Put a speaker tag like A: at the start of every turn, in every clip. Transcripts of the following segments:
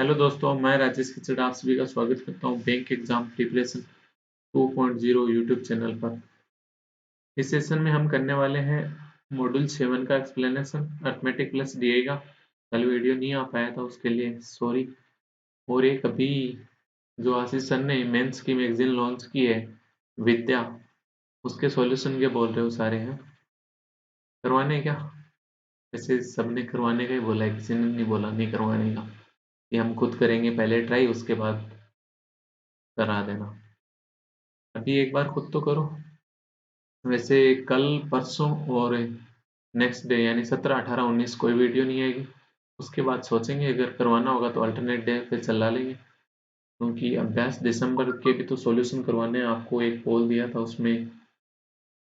A: Hello दोस्तों, मैं राजेश खिचड़ आप सभी का स्वागत करता हूं bank exam preparation 2.0 YouTube channel पर। इस सेशन में हम करने वाले हैं मॉड्यूल 7 का एक्सप्लेनेशन अर्थमेटिक प्लस डीआई का। कल वीडियो नहीं आ पाया था, उसके लिए सॉरी। और एक अभी जो आशीष सर ने मेंस की मैगजीन लॉन्च की है विद्या, उसके सॉल्यूशन के बोल रहे हो सारे हैं, करवाने हैं क्या? वैसे सबने करवाने का ही बोला है, किसी ने नहीं बोला नहीं करवाने का। ये हम खुद करेंगे पहले ट्राई, उसके बाद करा देना। अभी एक बार खुद तो करो। वैसे कल परसों और नेक्स्ट डे यानी 17 18 19 कोई वीडियो नहीं आएगी। उसके बाद सोचेंगे, अगर करवाना होगा तो अल्टरनेट डे पे चला लेंगे, क्योंकि अभ्यास दिसंबर के भी तो सॉल्यूशन करवाने हैं। आपको एक पोल दिया था, उसमें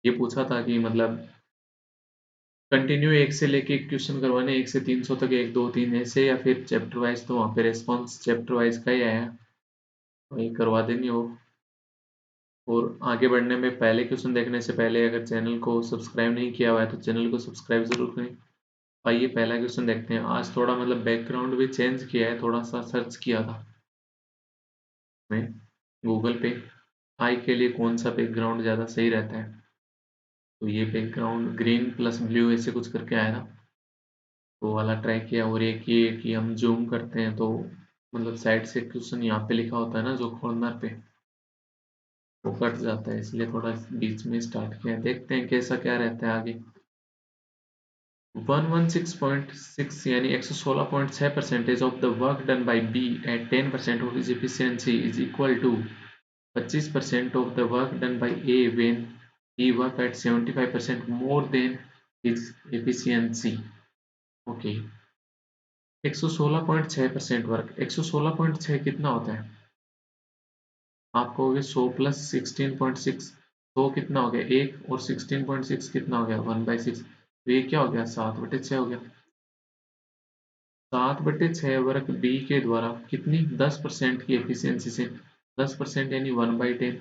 A: ये पूछा था कि मतलब कंटिन्यू एक से लेके एक क्वेश्चन करवाने, 1 से 300 तक, 1 2 3 ऐसे, या फिर चैप्टर वाइज। तो वहाँ पे रेस्पॉन्स चैप्टर वाइज का ही आया, वही करवा देंगे वो। और आगे बढ़ने में पहले क्वेश्चन देखने से पहले अगर चैनल को सब्सक्राइब नहीं किया हुआ है तो चैनल को सब्सक्राइब जरूर करें। आइए पहला क्वेश्चन देखते हैं। आज थोड़ा मतलब बैकग्राउंड भी चेंज किया है, थोड़ा सा सर्च किया था मैं गूगल पे, आई के लिए कौन सा बैकग्राउंड ज़्यादा सही रहता है। तो ये बैकग्राउंड ग्रीन प्लस ब्लू ऐसे कुछ करके आया था, वो वाला ट्राई किया। और एक ये कि हम जूम करते हैं तो मतलब साइड से क्वेश्चन यहाँ पे लिखा होता है ना, जो कॉर्नर पे, वो कट जाता है, इसलिए थोड़ा बीच में स्टार्ट किया। देखते हैं कैसा क्या रहता है आगे। 116.6 यानी 116.6% of the work done by B at 10% of his efficiency is equal to 25% of the work done by A when he work at 75% more than his efficiency. Okay, 116.6% work, 116.6 कितना होता है? आप कहोगे 100 प्लस 16.6, 100 कितना हो गया? 1, और 16.6 कितना हो गया? 1/6। तो ये क्या हो गया? 7/6 हो गया। 7/6 वर्ग बी के द्वारा कितनी 10% की एफिशिएंसी से, 10% यानी 1/10,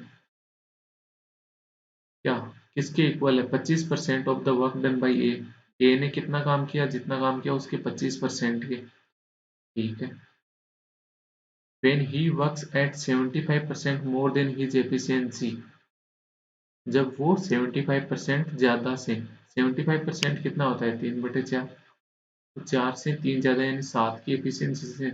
A: क्या किसके इक्वल है? 25% of the work done by A. A ने कितना काम किया? जितना काम किया उसके 25% के, ठीक है। when he works at 75% more than his efficiency, जब वो 75% ज्यादा से, 75% कितना होता है? 3/4। तो 4 से 3 ज्यादा यानी 7 की एफिशिएंसी से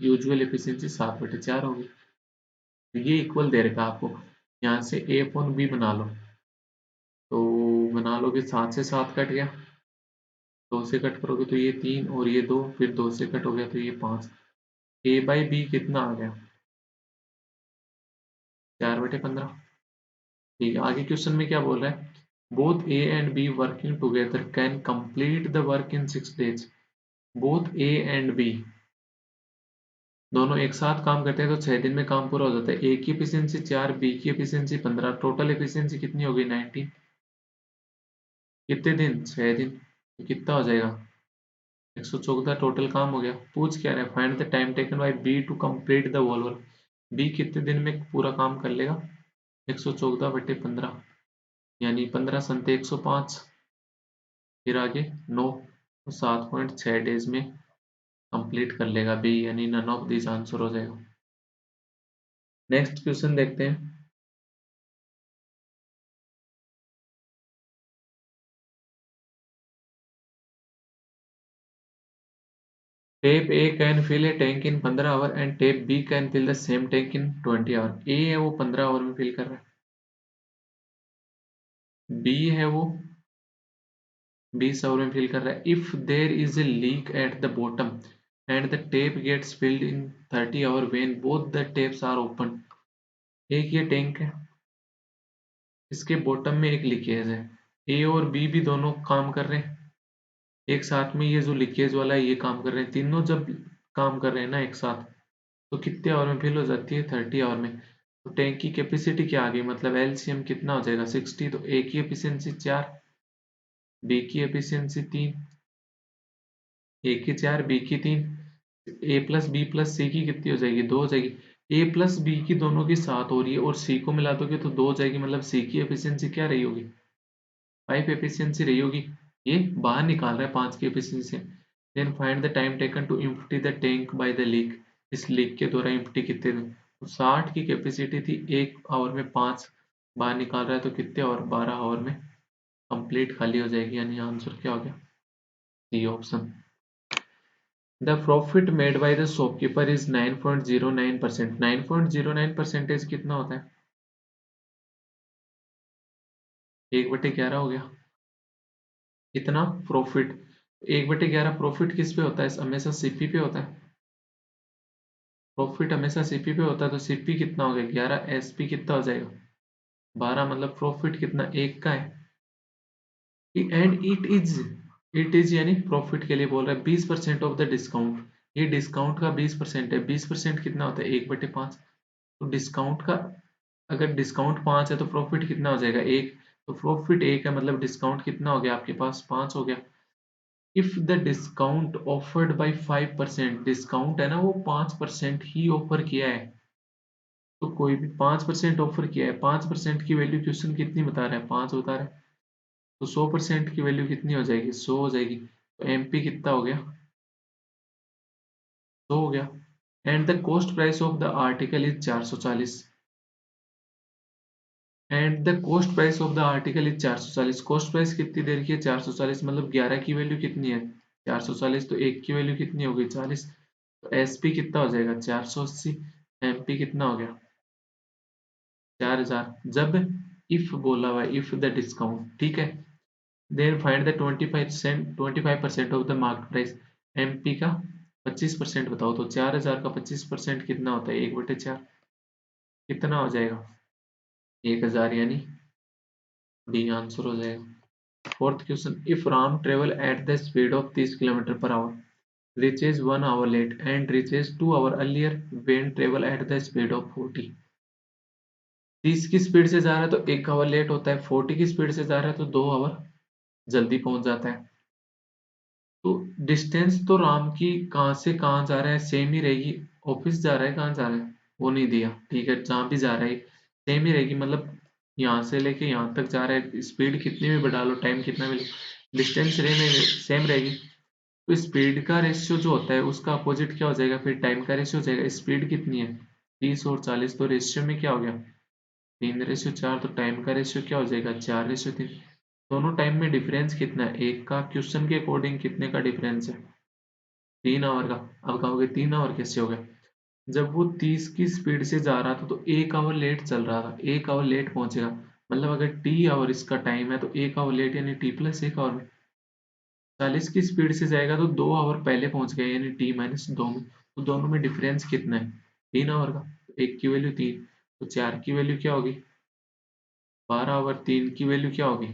A: यूजुअल एफिशिएंसी 7/4 होगी। तो ये इक्वल दे रखा आपको। यहाँ से ए अपॉन बी बना लो, तो बना लोगे 7 से 7 कट गया, 2 से कट करोगे तो ये 3, और ये 2, फिर 2 से कट हो गया तो ये 5। ए बाई बी कितना आ गया? 4/15। ठीक है, आगे क्वेश्चन में क्या बोल रहा है? Both A and B working together can complete the work in 6 days। Both A and B दोनों एक साथ काम करते हैं तो 6 दिन में काम पूरा हो जाता है। ए की एफिशिएंसी 4, बी की एफिशिएंसी 15, टोटल एफिशिएंसी कितनी होगी? 19। कितने दिन? 6 दिन। तो कितना हो जाएगा? 114 टोटल काम हो गया। पूछ क्या रहा है? Find the time taken by B to complete the whole work. B कितने दिन में पूरा काम कर लेगा? 114/15 यानी 15 संते 105, फिर आगे 9, तो 7.6 डेज में कंप्लीट कर लेगा बी, यानी नन ऑफ दिस आंसर हो जाएगा। नेक्स्ट क्वेश्चन देखते हैं। Tap A can fill a tank in 15 hour and tap B can fill the same tank in 20 hour. A है वो 15 आवर में फिल कर रहा है, बी है वो 20 आवर में फिल कर रहा है। If there is a leak at the bottom and the tap gets filled in 30 hour when both the taps are open. एक ये टैंक है, इसके बॉटम में एक लीकेज है, ए और बी भी दोनों काम कर रहे हैं एक साथ में। ये जो लीकेज वाला है ये काम कर रहे हैं, तीनों जब काम कर रहे हैं ना एक साथ, तो कितने आवर में फिल हो जाती है? 30 आवर में। तो टैंक की कैपेसिटी क्या आ गई? मतलब एलसीएम कितना हो जाएगा? 60। तो ए की एफिशिएंसी 4, बी की एफिशिएंसी 3, ए की 4, बी की 3, ए प्लस बी प्लस सी की कितनी हो जाएगी? 2 हो जाएगी। ए प्लस बी की दोनों की 7 हो रही है, और सी को मिला दोगे तो 2 हो जाएगी। मतलब सी की एफिशिएंसी क्या रही होगी? 5 एफिशिएंसी रही होगी। ये बाहर निकाल रहा है 5 की एफिशिएंसी से। Then find the time taken to empty the tank by the leak, इस लीक के द्वारा एम्प्टी कितने दिन, तो 60 की कैपेसिटी थी, 1 आवर में 5 बार निकाल रहा है तो कितने आवर, 12 आवर में कंप्लीट खाली हो जाएगी, यानी आंसर क्या हो गया, C option. The profit made by the shopkeeper is 9.09%, 9.09% कितना होता है, 1/11 हो गया, इतना प्रॉफिट, 1/11 प्रॉफिट किस पे होता है, हमेशा सीपी पे होता है, प्रॉफिट हमेशा सीपी पे होता है, तो सीपी कितना हो गया 11, एसपी कितना हो जाएगा 12, मतलब प्रॉफिट कितना, एक का है, एंड इट इज यानी प्रॉफिट के लिए बोल रहा है 20% ऑफ द डिस्काउंट, ये डिस्काउंट का 20% है, 20% कितना होता है 1/5, तो डिस्काउंट का, अगर डिस्काउंट 5 है तो प्रॉफिट कितना हो जाएगा 1, तो प्रॉफिट 1 है, मतलब डिस्काउंट कितना हो गया आपके पास 5 हो गया। If the discount offered by 5%, discount है ना वो 5% ही ऑफर किया है, तो कोई भी 5% ऑफर किया है, 5% की वैल्यू क्वेश्चन कितनी बता रहा है, 5 बता रहा है, तो 100% की वैल्यू कितनी हो जाएगी, 100 हो जाएगी, तो एमपी कितना हो गया, 100 हो गया। And the cost price of the article is 440, and the cost price of the article is 440, cost price कितनी दे रखी है 440, मतलब 11 की वैल्यू कितनी है 440, तो 1 की वैल्यू कितनी होगी 40, तो एसपी कितना हो जाएगा 480, एमपी कितना हो गया 4000, जब इफ बोला हुआ इफ द डिस्काउंट, ठीक है, then find the 25% of the market price, MP का 25% बताओ, तो 4000 का 25% कितना होता है 1/4, कितना हो जाएगा 1000, यानी डी आंसर हो जाएगा। Fourth question, if Ram travel at the speed of 30 kilometre per hour reaches 1 hour late and reaches 2 hour earlier when travel at the speed of 40, 30 की स्पीड से जा रहा है तो 1 आवर लेट होता है, 40 की स्पीड से जा रहा है तो 2 आवर जल्दी पहुंच जाता है। तो डिस्टेंस तो राम की कहाँ से कहाँ जा रहा है सेम ही रहेगी, ऑफिस जा रहा है कहाँ जा रहा है वो नहीं दिया, ठीक है, जहाँ भी जा रहा है सेम ही रहेगी, मतलब यहाँ से लेके यहाँ तक जा रहा है, स्पीड कितनी भी बढ़ा लो, टाइम कितना भी लो, डिस्टेंस सेम रहेगी। तो स्पीड का रेशियो जो होता है उसका अपोजिट क्या हो जाएगा, फिर टाइम का रेशियो हो जाएगा, स्पीड कितनी है 30 और 40, तो रेशियो में क्या हो गया 3/4, तो टाइम का रेशियो क्या हो जाएगा 4/3, दोनों टाइम में डिफरेंस कितना है, एक का, क्वेश्चन के अकॉर्डिंग कितने का डिफरेंस है 3 आवर का। अब कहोगे 3 आवर कैसे हो गया, जब वो 30 की स्पीड से जा रहा था तो 1 आवर लेट चल रहा था, 1 आवर लेट पहुंचेगा, मतलब अगर टी आवर इसका टाइम है तो 1 आवर लेट यानी t+1 आवर में, 40 की स्पीड से जाएगा तो 2 आवर पहले पहुंच गया यानी t-2 में, तो दोनों में डिफरेंस कितना है 3 आवर का, तो एक की वैल्यू 3, तो 4 की वैल्यू क्या होगी 12 आवर, 3 की वैल्यू क्या होगी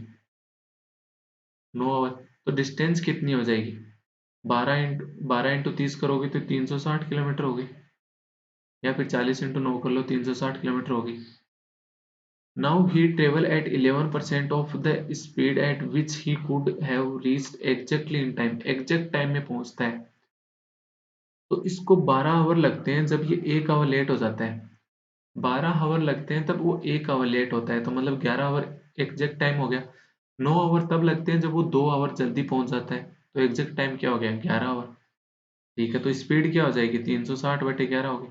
A: 9 आवर, तो डिस्टेंस कितनी हो जाएगी 12 इंटू 30 करोगे तो 360 किलोमीटर होगी, या फिर 40 इंटू 9 कर लो 360 किलोमीटर होगी। Now he travel eight 11% of the speed at which he could have reached exactly in time, exact time में पहुंचता है, तो इसको 12 आवर लगते हैं जब ये 1 आवर लेट हो जाता है, 12 आवर लगते हैं तब वो 1 आवर लेट होता है, तो मतलब 11 आवर एग्जैक्ट टाइम हो गया। 9 आवर तब लगते हैं जब वो 2 आवर जल्दी पहुंच जाता है, तो एग्जैक्ट टाइम क्या हो गया 11 आवर, ठीक है, तो स्पीड क्या हो जाएगी 360/11 होगी।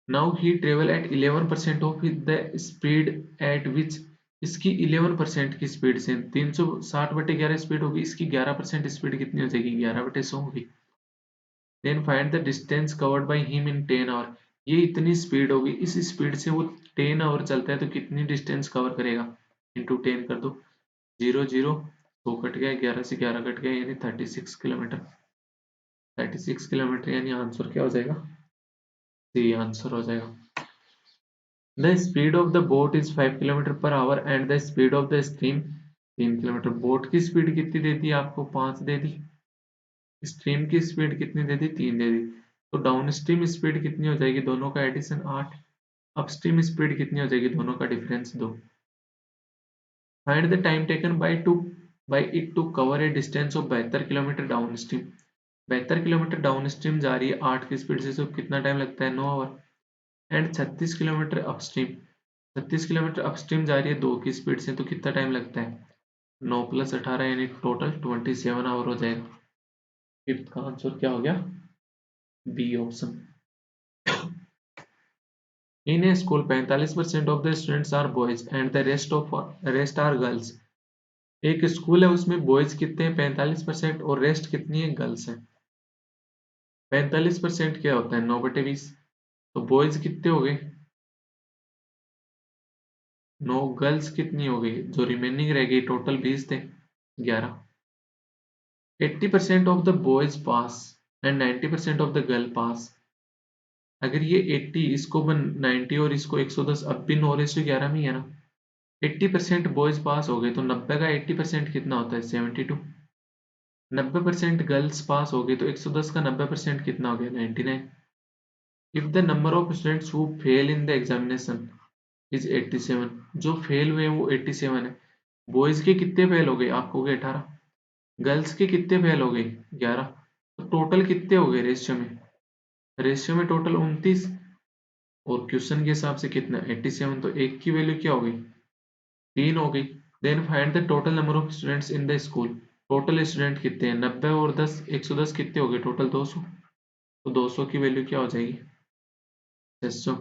A: Now he travel eight 11% of the speed at विच, इसकी 11% की स्पीड से 360/11 स्पीड होगी, इसकी 11% स्पीड कितनी हो जाएगी 11/100 होगी। Then find the distance covered by him in 10 hour, ये इतनी स्पीड होगी, इस स्पीड से वो 10 आवर चलता है तो कितनी डिस्टेंस कवर करेगा, इंटू 10 कर दो, 0 0 2 कट गया, 11 से 11 कट गया, यानी 36 किलोमीटर, 36 किलोमीटर, यानी आंसर क्या हो जाएगा, सी आंसर हो जाएगा। The speed of the boat is 5 kilometre per hour and the speed of the stream 3 kilometre, boat की स्पीड कितनी दे दी आपको 5 दे दी, स्ट्रीम की स्पीड कितनी दे दी 3 दे दी, तो डाउन स्ट्रीम स्पीड कितनी हो जाएगी, दोनों का एडिशन 8, अपस्ट्रीम स्पीड कितनी हो जाएगी, दोनों का difference 2। Find the time taken by it to cover a distance of 72 kilometre down stream, 72 kilometre down stream जा रही है 8 की स्पीड से, तो कितना टाइम लगता है 9 hour. And 36 kilometre upstream, 36 kilometre upstream जा रही है 2 की स्पीड से, तो कितना टाइम लगता है 9 + 18 यानी टोटल 27 आवर हो जाएगा। फिफ्थ का आंसर क्या हो गया? B option. In a school 45% of the students are boys and the rest are girls. एक स्कूल है, उसमें बॉयज कितने हैं? 45%, और रेस्ट कितनी है? गर्ल्स है। 45% क्या होता है? 9/20। तो बॉयज कितने हो गए? 9। गर्ल्स कितनी हो गई? जो रिमेनिंग रह गई टोटल 20 थे, 11। 80% of the boys pass and 90% of the girl pass. अगर ये 80, इसको 90 और इसको 110, अब भी 9:11 में ही है ना। 80% बॉयज पास हो गए तो 90 का 80% कितना होता है? 72। 90% गर्ल्स पास हो गई तो 110 का 90% कितना हो गया? 99। If the number of students who fail in the examination is 87, जो फेल हुए वो 87 है। बॉयज के कितने फेल हो गए? आपको हो गए 18। गर्ल्स के कितने फेल हो गए? 11। तो टोटल कितने हो गए रेशियो में? रेशियो में टोटल 29, और क्वेश्चन के हिसाब से कितना? 87। तो एक की वैल्यू क्या हो गई? 3 हो गई। Then find the total number of students in the school. Total student कितने हैं? 90 और 10, 110 कितने हो गए? टोटल 200। तो 200 की वैल्यू क्या हो जाएगी? 600।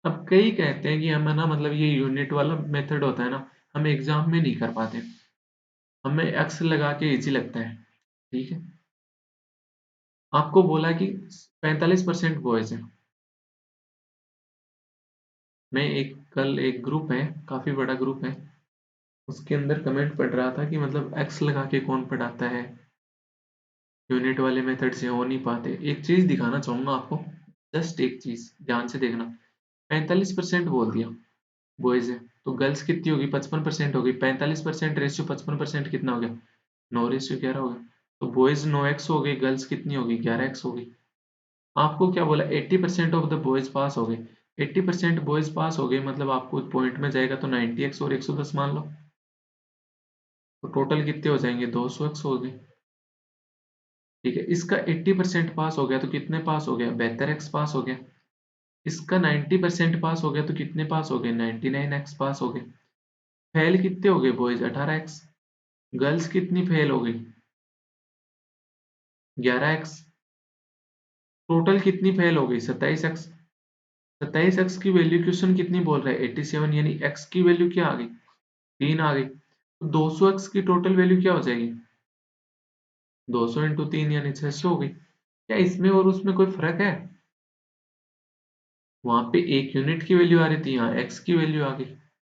A: अब कई कहते हैं कि हमें ना, मतलब ये यूनिट वाला मेथड होता है ना, हम एग्जाम में नहीं कर पाते, हमें एक्स लगा के इजी लगता है। ठीक है, आपको बोला कि 45% बॉयज है। मैं एक कल एक ग्रुप है, काफी बड़ा ग्रुप है, उसके अंदर कमेंट पढ़ रहा था कि मतलब एक्स लगा के कौन पढ़ाता है, यूनिट वाले मेथड से हो नहीं पाते। एक चीज दिखाना चाहूंगा आपको, जस्ट एक चीज ध्यान से देखना। 45% बोल दिया बॉयज है, तो गर्ल्स कितनी होगी? 55% होगी। 45% रेशियो 55% कितना हो गया? 9:11 हो गया। तो बॉयज 9x हो गई, गर्ल्स कितनी होगी? 11x हो गई। आपको क्या बोला? 80% ऑफ द बॉयज पास हो गए। 80% बॉयज पास हो गए मतलब आपको पॉइंट में जाएगा तो 90x और 110 मान लो, तो टोटल कितने हो जाएंगे? 200x हो गए। ठीक है, इसका 80% पास हो गया तो कितने पास हो गया? 72x पास हो गया। इसका 90% पास हो गया तो कितने पास हो गए? 99x पास हो गए। फेल कितने हो गए बॉयज? 18x। गर्ल्स कितनी फेल हो गई? 11x। टोटल कितनी फेल हो गई? 27x। 27x की वैल्यू क्वेश्चन कितनी बोल रहा है? 87, यानी x की वैल्यू क्या आ गई? 3 आ गई। तो 200x की टोटल वैल्यू क्या हो जाएगी? 200 इंटू 3 यानी 600 हो गई। क्या इसमें और उसमें कोई फर्क है? वहां पे एक यूनिट की वैल्यू आ रही थी, यहाँ x की वैल्यू आ गई।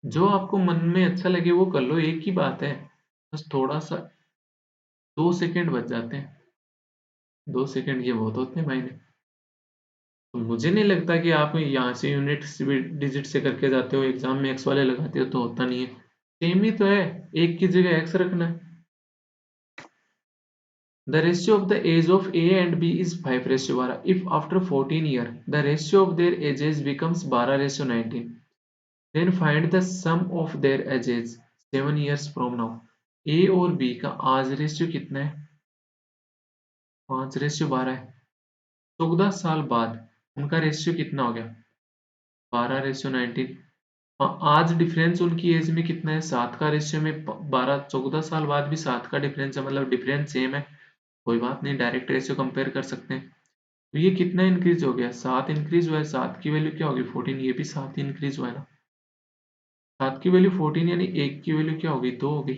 A: जो आपको मन में अच्छा लगे वो कर लो, एक ही बात है। बस थोड़ा सा 2 सेकंड बच जाते हैं। 2 सेकंड ये बहुत होते हैं भाई ने। तो मुझे नहीं लगता कि आप यहाँ से यूनिट डिजिट से करके जाते हो, एग्जाम में एक्स वाले लगाते हो, तो होता नहीं है। सेम ही तो है, एक की जगह एक्स रखना है। The ratio of the age of A and B is 5:12. If after 14 years the ratio of their ages becomes 12:19, then find the sum of their ages 7 years from now. A और B का आज ratio कितना है? 5:12 है। 14 साल बाद उनका ratio कितना हो गया? 12:19। आज डिफरेंस उनकी एज में कितना है? 7 का रेशियो में 12। 14 साल बाद भी 7 का डिफरेंस है, मतलब डिफरेंस सेम है। कोई बात नहीं, डायरेक्ट रेशियो कंपेयर कर सकते हैं। तो ये कितना इंक्रीज हो गया? 7 इंक्रीज हुआ है। 7 की वैल्यू क्या होगी? 14। ये भी 7 इंक्रीज हुआ है ना। 7 की वैल्यू 14 यानी 1 की वैल्यू क्या होगी? 2 होगी।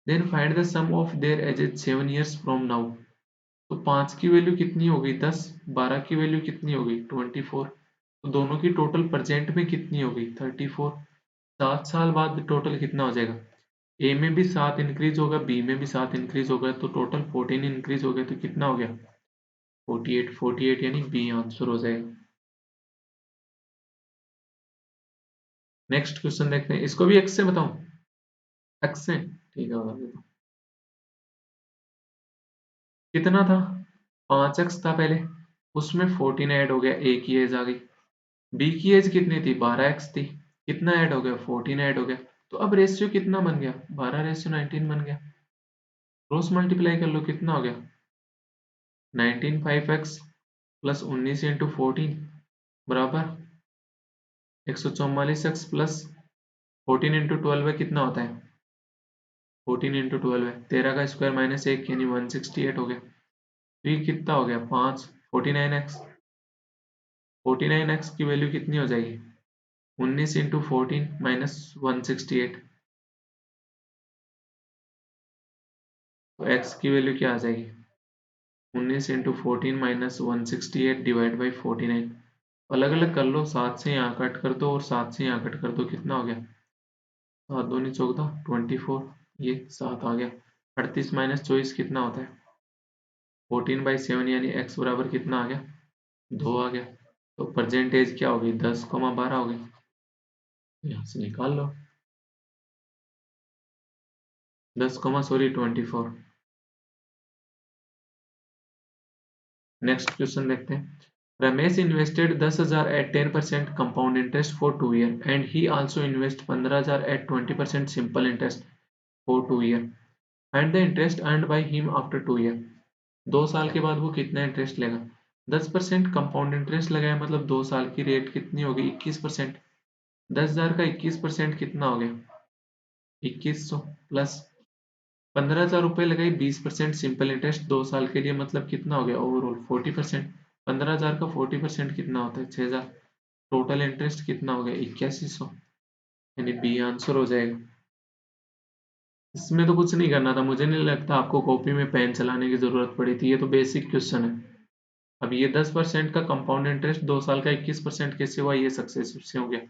A: Then find the sum of their ages 7 years from now. तो 5 की वैल्यू कितनी हो गई? 10। 12 की वैल्यू कितनी हो गई? 24। तो दोनों की टोटल प्रेजेंट में कितनी हो गई? 34। 7 साल बाद टोटल कितना हो जाएगा? ए में भी 7 इंक्रीज होगा, बी में भी 7 इंक्रीज होगा, तो टोटल 14 इंक्रीज हो गया, तो कितना हो गया? 48। 48 यानी बी आंसर हो जाएगा। नेक्स्ट क्वेश्चन देखते हैं, इसको भी एक्स से बताऊं? एक्स से ठीक है, बता देता हूं। कितना था? 5x था पहले, उसमें 14 ऐड हो गया, ए की एज आ गई। बी की एज कितनी थी? 12x थी। कितना ऐड हो गया? 14 ऐड हो गया। तो अब रेशियो कितना बन गया? 12:19 बन गया। क्रॉस मल्टीप्लाई कर लो, कितना हो गया? 19 5x प्लस 19 इंटू 14 बराबर 144x प्लस 14 इंटू 12 है, कितना होता है? 14 इंटू 12 है, 13 का स्क्वायर माइनस 1 यानी 168 हो गया। तो ये कितना हो गया 5 49x। 49x की वैल्यू कितनी हो जाएगी 19 इंटू 14 माइनस 168। तो x की वैल्यू क्या आ जाएगी 19 इंटू 14 माइनस 168 डिवाइड बाई 49। अलग अलग कर लो, 7 से यहाँ कट कर दो और 7 से यहाँ कट कर दो, कितना हो गया 7 दूनी 14 24, ये 7 आ गया। 38 माइनस 24 कितना होता है 14/7 यानी x बराबर कितना आ गया 2 आ गया। तो परसेंटेज क्या होगी 10,12 होगी, यहाँ से निकाल लो 24। नेक्स्ट क्वेश्चन देखते हैं। Ramesh invested 10,000 at 10% compound interest for 2 year and he also invest 15,000 at 20% simple interest for 2 year and the interest earned by him after 2 year. 2 साल के बाद वो कितना इंटरेस्ट लेगा 10% कंपाउंड इंटरेस्ट लगाया, मतलब 2 साल की रेट कितनी होगी 21%। 10,000 का 21% कितना हो गया 2100 प्लस 15,000 रुपये लगाई 20% सिंपल इंटरेस्ट 2 साल के लिए, मतलब कितना हो गया ओवरऑल 40%। 15,000 का 40% कितना होता है 6,000। टोटल इंटरेस्ट कितना हो गया 8100, यानी बी आंसर हो जाएगा। इसमें तो कुछ नहीं करना था, मुझे नहीं लगता आपको कॉपी में पेन चलाने की जरूरत पड़ी थी, ये तो बेसिक क्वेश्चन है। अब ये 10% का कंपाउंड इंटरेस्ट 2 साल का 21% कैसे हुआ, ये सक्सेसफुल से हो गया।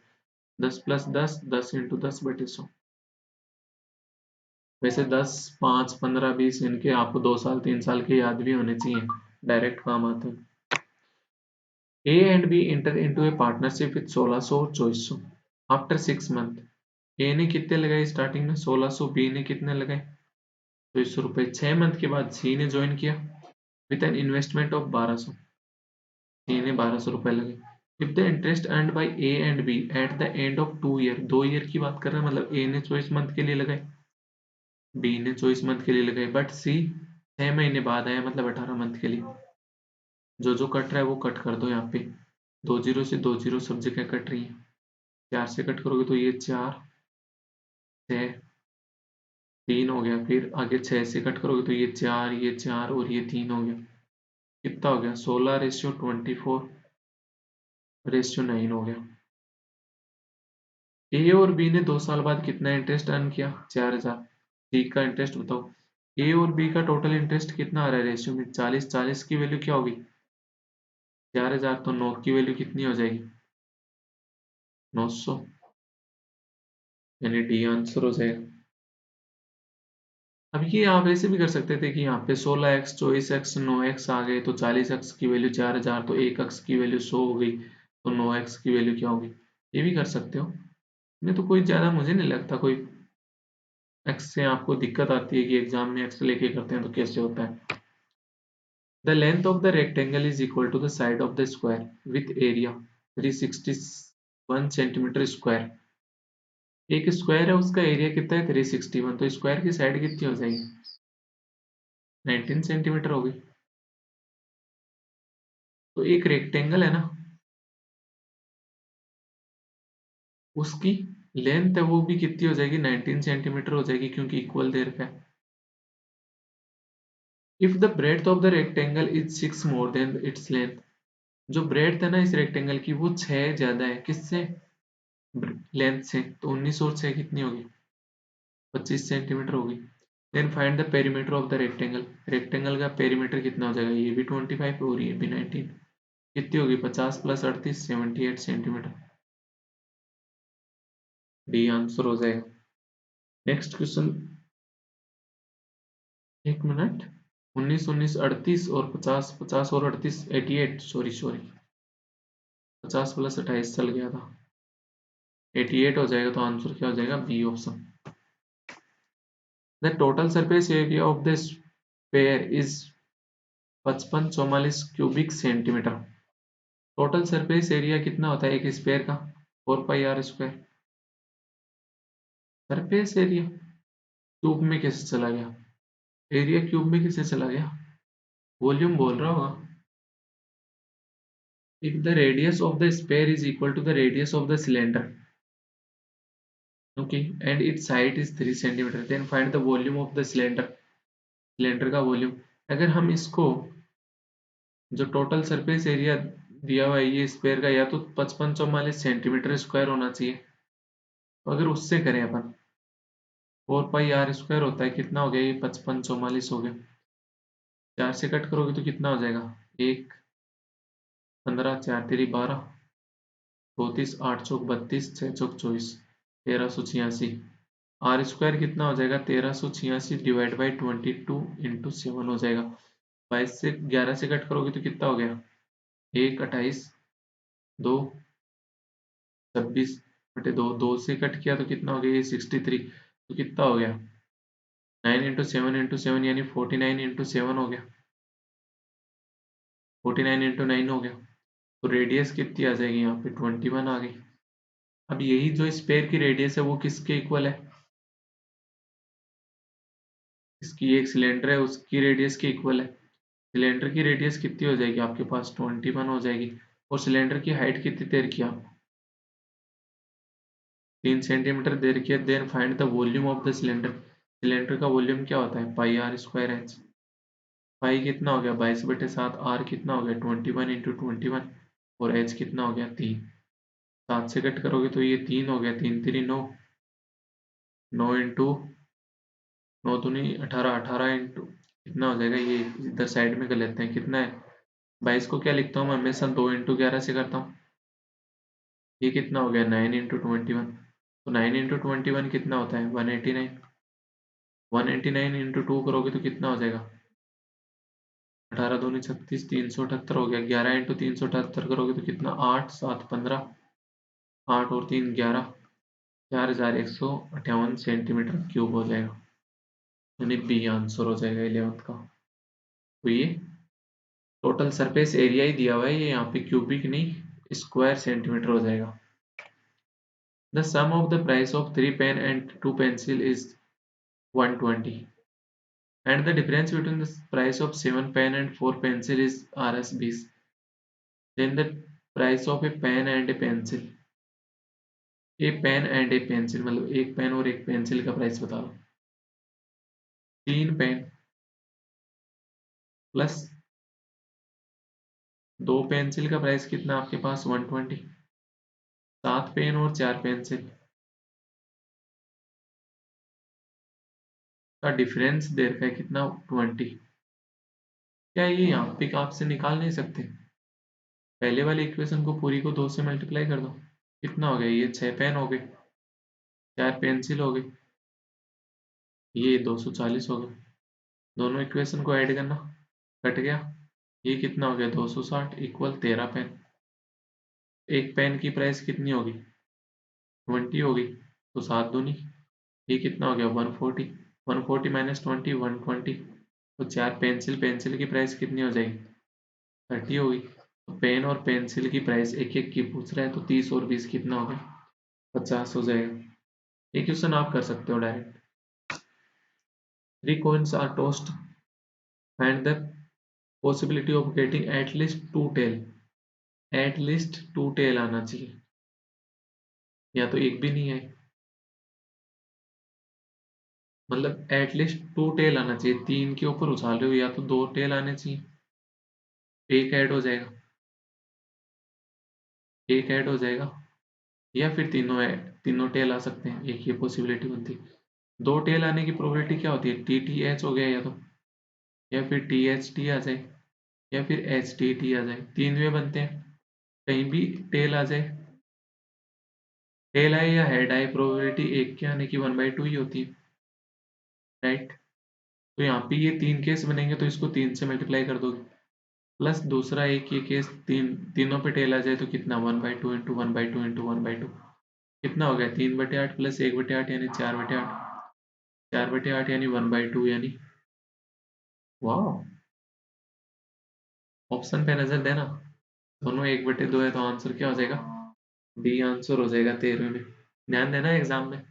A: 10 प्लस 10 10 इंटू 10/100। वैसे 10 5 15 20 इनके आपको 2 साल 3 साल के याद भी होने चाहिए, डायरेक्ट काम आते हैं। A and B enter into a partnership with 1600 और 2400 आफ्टर 6 मंथ। ए ने कितने लगाए स्टार्टिंग में 1600, बी ने कितने लगाए 2400 रुपए। 6 मंथ के बाद सी ने ज्वाइन किया with an investment of 1200। C ने 1200 रुपए लगे। If the interest earned by A and B at the end of 2 year, 2 year की बात कर रहे हैं, मतलब ए ने 24 मंथ के लिए लगाए, बी ने 24 मंथ के लिए लगाए, बट सी 6 महीने बाद आया, मतलब 18 मंथ के लिए। जो जो कट रहा है वो कट कर दो यहाँ पे। 2 जीरो से 2 जीरो सब जगह कट रही है। 4 से कट करोगे तो ये 4 6 3 हो गया, फिर आगे 6 से कट करोगे तो ये 4 और ये 3 हो गया। कितना हो गया 16:24:9 हो गया। ए और बी ने 2 साल बाद कितना इंटरेस्ट अर्न किया 4,000। सी का इंटरेस्ट बताओ। ए और बी का टोटल इंटरेस्ट कितना आ रहा है रेशियो में 40। 40 की वैल्यू क्या होगी 4,000, तो 9 की वैल्यू कितनी हो जाएगी 900, यानी डी आंसर हो जाएगा। अब ये आप ऐसे भी कर सकते थे कि यहाँ पे 16x 24x 9x आ गए तो 40x की वैल्यू 4,000, तो 1x की वैल्यू 100 हो गई, तो 9x की वैल्यू क्या होगी, ये भी कर सकते हो। नहीं तो कोई ज्यादा मुझे नहीं लगता कोई x से आपको दिक्कत आती है कि एग्जाम में x लेके करते हैं तो कैसे होता है। The length of the rectangle is equal to the side of the square with area 361 centimetre square. एक स्क्वायर है उसका एरिया कितना है 361, तो स्क्वायर की साइड कितनी हो जाएगी 19 सेंटीमीटर होगी। तो एक रेक्टेंगल है ना, उसकी लेंथ है वो भी कितनी हो जाएगी 19 सेंटीमीटर हो जाएगी, क्योंकि इक्वल दे रखा है। If the breadth of the rectangle is 6 more than its length, जो ब्रेड्थ है ना इस रेक्टेंगल की वो 6 ज्यादा है किससे लेंथ से, तो 19 और 6 कितनी होगी 25 सेंटीमीटर होगी। Then find the perimeter of the rectangle, rectangle का पेरीमीटर कितना हो जाएगा, ये भी 25 और ये भी 19, कितनी होगी 50 प्लस 38 78 सेंटीमीटर। डी आंसर हो जाएगा। नेक्स्ट क्वेश्चन, एक मिनट, 19 19 38 और 50 50 और 38 88, सॉरी सॉरी 50 प्लस 28 चल गया था, 88 हो जाएगा, तो आंसर क्या हो जाएगा B option. The total surface area of the sphere is 5544 cubic centimetre. Total surface area कितना होता है एक स्फेयर का 4πr²। सरफेस एरिया क्यूब में कैसे चला गया, एरिया क्यूब में कैसे चला गया, वॉल्यूम बोल रहा होगा। If the radius of the sphere is equal to the radius of the cylinder, okay, and its height is 3 centimeter, then find the volume of the cylinder, cylinder का volume. अगर हम इसको जो टोटल सरफेस एरिया दिया हुआ है ये square का या तो 5544 सेंटीमीटर होना चाहिए। तो अगर उससे करें अपन 4 पाई r² होता है, कितना हो गया ये 5544 हो गया। 4 से कट करोगे तो कितना हो जाएगा, 1 15 4 तेरी 12 34 8 चौक 32 6 चौक 24 1386। r² कितना हो जाएगा 1386 डिवाइड बाई 22 इंटू 7 हो जाएगा। 22 से 11 से कट करोगे तो कितना हो गया, 1 28 2 26/2 2 से कट किया तो कितना हो गया ये 63। तो कितना हो गया 9 × 7 × 7 यानी 49 × 7 हो गया, 49 × 9 हो गया। तो रेडियस कितनी आ जाएगी यहाँ पे 21 आ गई। अब यही जो स्पेयर की रेडियस है वो किसके इक्वल है, इसकी एक सिलेंडर है उसकी रेडियस के इक्वल है। सिलेंडर की रेडियस कितनी हो जाएगी आपके पास 21 हो जाएगी। और सिलेंडर की हाइट कितनी दे रखी है आपको, 3 सेंटीमीटर दे रखी है। Then find the volume of the cylinder. Cylinder का वॉल्यूम क्या होता है πr²h। पाई कितना हो गया 22/7, आर कितना हो गया 21 × 21 और एच कितना हो गया 3। 7 से कट करोगे तो ये 3 हो गया, 3 3 9 9 इंटू 9 दूनी 18 18 इंटू कितना हो जाएगा, ये इधर साइड में कर लेते हैं कितना है 22 को क्या लिखता हूँ मैं हमेशा 2 × 11 से करता हूँ। ये कितना हो गया 9 × 21। तो 9 × 21 कितना होता है 189। 189 इंटू 2 करोगे तो कितना हो जाएगा 18 दूनी 36 378 हो गया। 11 × 378 करोगे तो कितना 8 7 15 8 और 3 11 4158 सेंटीमीटर क्यूब हो जाएगा। यानी बी आंसर हो जाएगा 11th का। तो ये टोटल सरफेस एरिया ही दिया हुआ है, ये यहाँ पे क्यूबिक नहीं स्क्वायर सेंटीमीटर हो जाएगा। The sum of the price of 3 pen and 2 pencil is 120 and the difference between the price of 7 pen and 4 pencil is Rs 20, then the price of a pen and a pencil। A pen and a pencil मतलब एक pen और एक pencil का price बता दो। 3 pen plus 2 pencil का price कितना आपके पास 120। 7 पेन और 4 पेंसिल का डिफरेंस दे रखा है कितना 20। क्या ये यहाँ पे आपसे निकाल नहीं सकते, पहले वाली इक्वेशन को पूरी को 2 से मल्टीप्लाई कर दो। कितना हो गया ये 6 पेन हो गए, 4 पेंसिल हो गई, ये 240 हो गए। दोनों इक्वेशन को ऐड करना, कट गया। ये कितना हो गया 260 इक्वल 13 पेन। एक पेन की प्राइस कितनी होगी 20 होगी, तो 7 दूनी ये कितना हो गया 140। 140 माइनस 20 120। तो 4 पेंसिल पेंसिल की प्राइस कितनी हो जाएगी 30 होगी। तो पेन और पेंसिल की प्राइस एक एक की पूछ रहा है, तो 30 और 20 कितना हो गया 50 हो जाएगा। ये क्वेश्चन आप कर सकते हो direct. 3 coins are tossed and the possibility of getting at least 2 tail। At least 2 tail आना चाहिए, या तो एक भी नहीं है, मतलब एट लीस्ट 2 टेल आना चाहिए। 3 के ऊपर उछाल रहे हो या तो 2 टेल आने चाहिए, एक ऐड हो जाएगा, एक ऐड हो जाएगा, या फिर तीनों टेल आ सकते हैं, एक ये पॉसिबिलिटी बनती है। 2 टेल आने की प्रोबेबिलिटी क्या होती है टी टी एच हो गया, या तो या फिर टी एच टी आ जाए, या फिर एच टी टी आ जाए, 3 वे बनते हैं। कहीं भी टेल आ जाए, टेल आए या हेड आए, प्रोबेबिलिटी एक के आने की 1/2 ही होती है, राइट। तो यहाँ पे ये 3 केस बनेंगे तो इसको 3 से मल्टीप्लाई कर दोगे, प्लस दूसरा एक ये केस तीनों पे टेल आ जाए तो कितना 1/2 इंटू 1/2 इंटू 1/2 कितना हो गया 3/8 प्लस 1/8 यानी 4/8। 4/8 यानी 1/2 यानी वाह। ऑप्शन पे नजर देना, दोनों 1/2 है तो आंसर क्या हो जाएगा डी आंसर हो जाएगा 13 में। ध्यान देना एग्जाम में,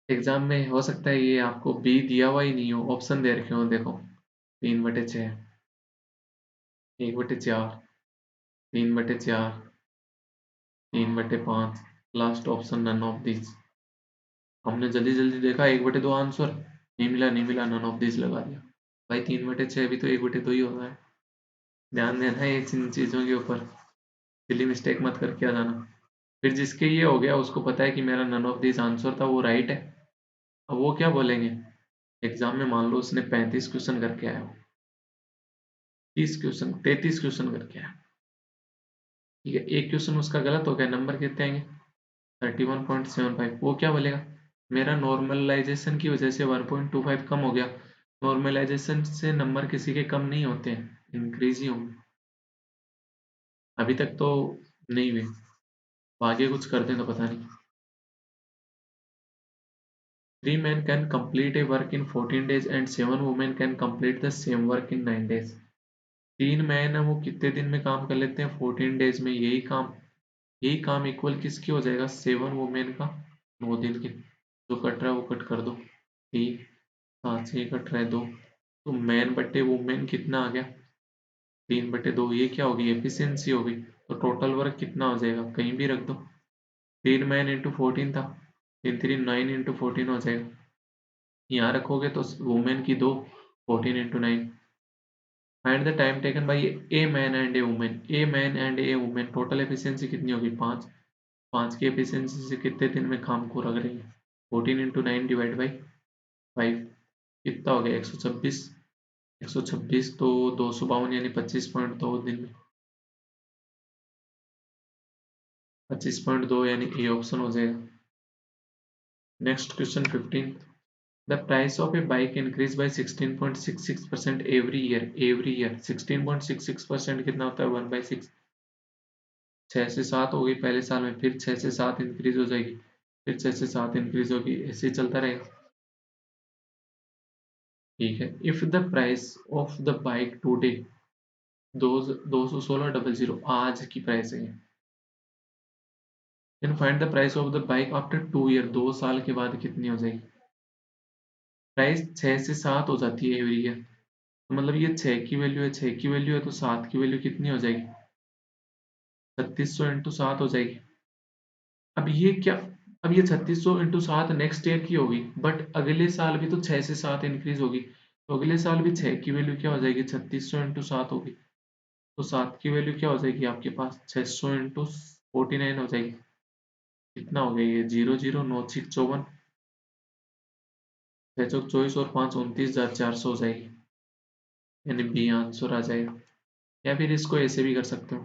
A: एग्जाम में हो सकता है ये आपको बी दिया हुआ ही नहीं हो, ऑप्शन दे रखे हो देखो 3/6 1/4 3/4 3/5 last option none of this. हमने जल्दी जल्दी देखा 1/2 आंसर नहीं मिला, नहीं मिला, नन ऑफ दिस लगा दिया, भाई 3/6 भी तो 1/2 ही होता है। ध्यान देना है इन चीज़ों के ऊपर, सिली मिस्टेक मत करके आ जाना। फिर जिसके ये हो गया उसको पता है कि मेरा नन ऑफ दिस आंसर था, वो राइट है। अब वो क्या बोलेंगे, एग्जाम में मान लो उसने 35 क्वेश्चन करके आया, 30 क्वेश्चन 33 क्वेश्चन करके आया, ठीक है, एक क्वेश्चन उसका गलत हो गया, नंबर कितने आएंगे 31.75। वो क्या बोलेगा, मेरा नॉर्मलाइजेशन की वजह से 1.25 कम हो गया। नॉर्मलाइजेशन से नंबर किसी के कम नहीं होते हैं, इंक्रीज ही होंगे। अभी तक तो नहीं हुए, आगे कुछ कर दें तो पता नहीं। 3 men can complete a work in 14 days and 7 women can complete the same work in 9 days। 3 man है वो कितने दिन में काम कर लेते हैं 14 डेज में, यही काम इक्वल किसकी हो जाएगा 7 वुमेन का 9 दिन के। जो कट रहा है वो कट कर दो, 3 7 से कट रहा है 2, तो मैन बटे वुमेन कितना आ गया 3/2। ये क्या होगी एफिशिएंसी होगी। तो टोटल वर्क कितना हो जाएगा कहीं भी रख दो, 3 मैन इंटू 14 था, 3 3 9 इंटू 14 हो जाएगा। यहाँ रखोगे तो वुमेन की 2, 14 into 9। Find the time taken by a man and A women, a man and A women, total efficiency कितनी होगी 5। 5 की एफिशिएंसी से कितने दिन में काम पूरा करेंगे 14 इंटू 9 डिवाइड बाई 5, कितना हो गया 126। 126 तो 252 यानी 25.2 दिन में, 25.2 यानी ए ऑप्शन हो जाएगा। Next question 15, the price of A bike increase by 16.66% every year. Every year 16.66% कितना होता है 1/6। 6 से 7 हो गई पहले साल में, फिर 6 से 7 इंक्रीज हो जाएगी, फिर 6 से 7 इंक्रीज होगी, ऐसे ही चलता रहेगा, ठीक है। If the price of the bike today 216,000 आज की प्राइस है, then find the price of the bike after 2 year, 2 साल के बाद कितनी हो जाएगी। प्राइस 6 से 7 हो जाती है एवरी ईयर, तो मतलब ये 6 की वैल्यू है, 6 की वैल्यू है तो 7 की वैल्यू कितनी हो जाएगी 3600 इंटू 7 हो जाएगी। अब ये क्या, अब ये 3600 इंटू 7 नेक्स्ट ईयर की होगी, बट अगले साल भी तो 6 से 7 इंक्रीज होगी, तो अगले साल भी 6 की वैल्यू क्या हो जाएगी 3600 इंटू 7 होगी, तो 7 की वैल्यू क्या हो जाएगी आपके पास 600 इंटू 49 हो जाएगी। कितना हो गया ये 009654, 624 और 5 29,400 हो जाएगी, यानी बी आंसर आ जाएगा। या फिर इसको ऐसे भी कर सकते हो,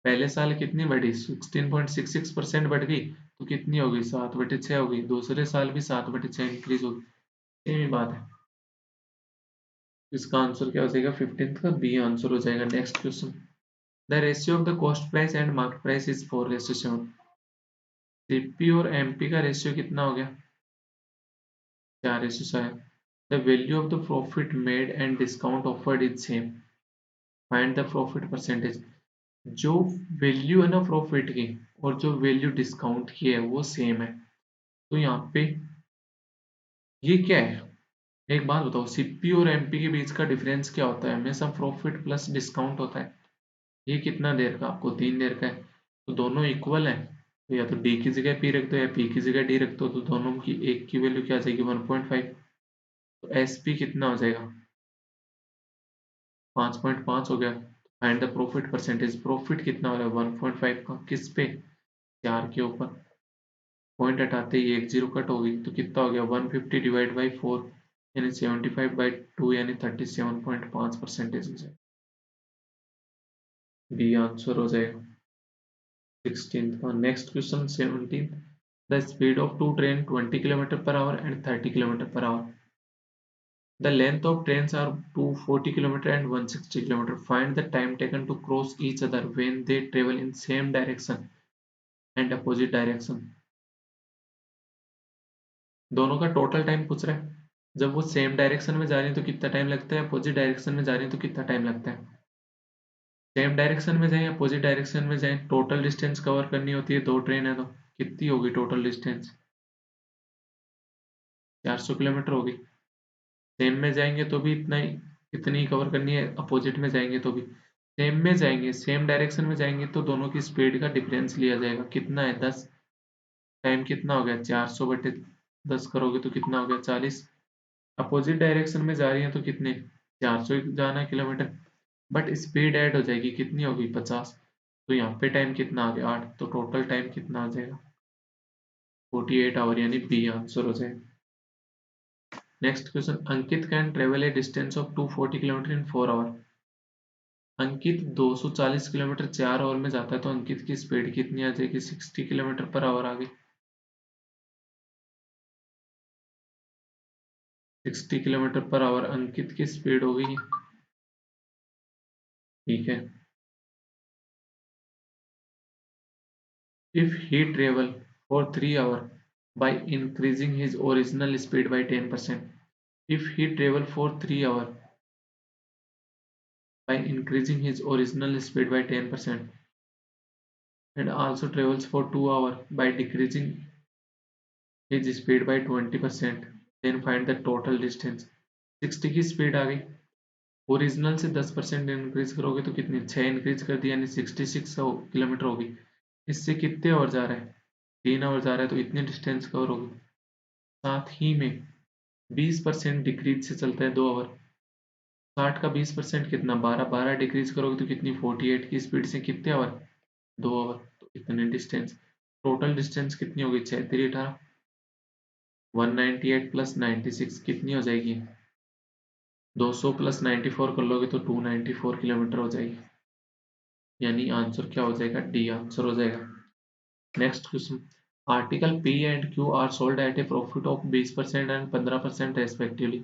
A: पहले साल कितनी बढ़ी 16.66% बढ़ गई, तो कितनी हो गई 7/6 हो गई, दूसरे साल भी 7/6 इंक्रीज होगी, सेम ही बात है। इसका आंसर क्या हो जाएगा 15th का बी आंसर हो जाएगा। Next question, the ratio of the cost price and market price is 4:7। CP और एमपी का रेशियो कितना हो गया 4:7। The value of the profit made and discount offered is same, find the profit percentage. जो value है ना profit की और जो वैल्यू डिस्काउंट की है वो सेम है, तो यहाँ पे ये क्या है, एक बात बताओ सीपी और एमपी के बीच का डिफरेंस क्या होता है, हमेशा प्रॉफिट प्लस डिस्काउंट होता है। ये कितना देर का आपको 3 देर का है, तो दोनों इक्वल है, तो या तो डी की जगह पी रख दो या पी की जगह डी रख दो, तो दोनों की एक की वैल्यू क्या आ जाएगी 1.5, तो एस पी कितना हो जाएगा 5.5 हो गया। Find the profit percentage, profit कितना हो रहा है 1.5 का, किस पे 4 के ऊपर, पॉइंट हटाते ही 1 0 कट हो गई, तो कितना हो गया 150 डिवाइड बाई 4 यानी 75/2 यानी 37.5% हो जाएगा, बी आंसर हो जाएगा 16th का। Next question 17th, the speed of two train 20 km/h and 30 km/h, the length of trains are 240 km and 160 km, find the time taken to cross each other when they travel in same direction and opposite direction। दोनों का total time पूछ रहा है, जब वो same direction में जा रही है तो कितना टाइम लगता है, अपोजिट डायरेक्शन में जा रही है तो कितना टाइम लगता है। सेम डायरेक्शन में जाए अपोजिट डायरेक्शन में जाए, टोटल डिस्टेंस कवर करनी होती है, 2 ट्रेन है तो कितनी होगी टोटल डिस्टेंस 400 किलोमीटर होगी। सेम में जाएंगे तो भी इतनी कवर करनी है, अपोजिट में जाएंगे तो भी सेम में जाएंगे, सेम डायरेक्शन में जाएंगे तो दोनों की स्पीड का डिफरेंस लिया जाएगा, कितना है 10, टाइम कितना हो गया 400/10 करोगे तो कितना हो गया 40, अपोजिट डायरेक्शन में जा रही है तो कितने 400 जाना है किलोमीटर, बट स्पीड ऐड हो जाएगी, कितनी होगी 50। तो यहाँ पे टाइम कितना आ गया 8, तो टोटल टाइम कितना आ जाएगा 48 आवर, यानी बी आंसर हो जाएगा। Next question, Ankit can travel a distance of 240 kilometre in 4 hour. Ankit 240 kilometre 4 hour में जाता है, तो अंकित की स्पीड कितनी आ जाएगी 60 किलोमीटर पर आवर आ गई। 60 किलोमीटर पर आवर अंकित की स्पीड हो गई, ठीक है। If he travel for 3 hours by increasing his original speed by 10%. If he travel for 3 hours by increasing his original speed by 10% and also travels for 2 hours by decreasing his speed by 20%, then find the total distance. 60 की speed आ गई, original से 10% increase करोगे तो कितनी 6 increase कर दिया, यानी 66 kilometre होगी। इससे कितने आवर जा रहा है 3 आवर जा रहा है, तो इतनी डिस्टेंस कवर होगी। साथ ही में 20% डिक्रीज से चलता है 2 आवर, 60 का 20% कितना 12 डिक्रीज करोगे तो कितनी 48 की स्पीड से कितने आवर 2 आवर, तो इतने डिस्टेंस। टोटल डिस्टेंस कितनी होगी 6 3 18, 198 प्लस 96 कितनी हो जाएगी 200 प्लस 94 कर लोगे तो 294 किलोमीटर हो जाएगी, यानी आंसर क्या हो जाएगा डी आंसर हो जाएगा। Next question, article P and Q R sold at A profit of 20% and 15% respectively.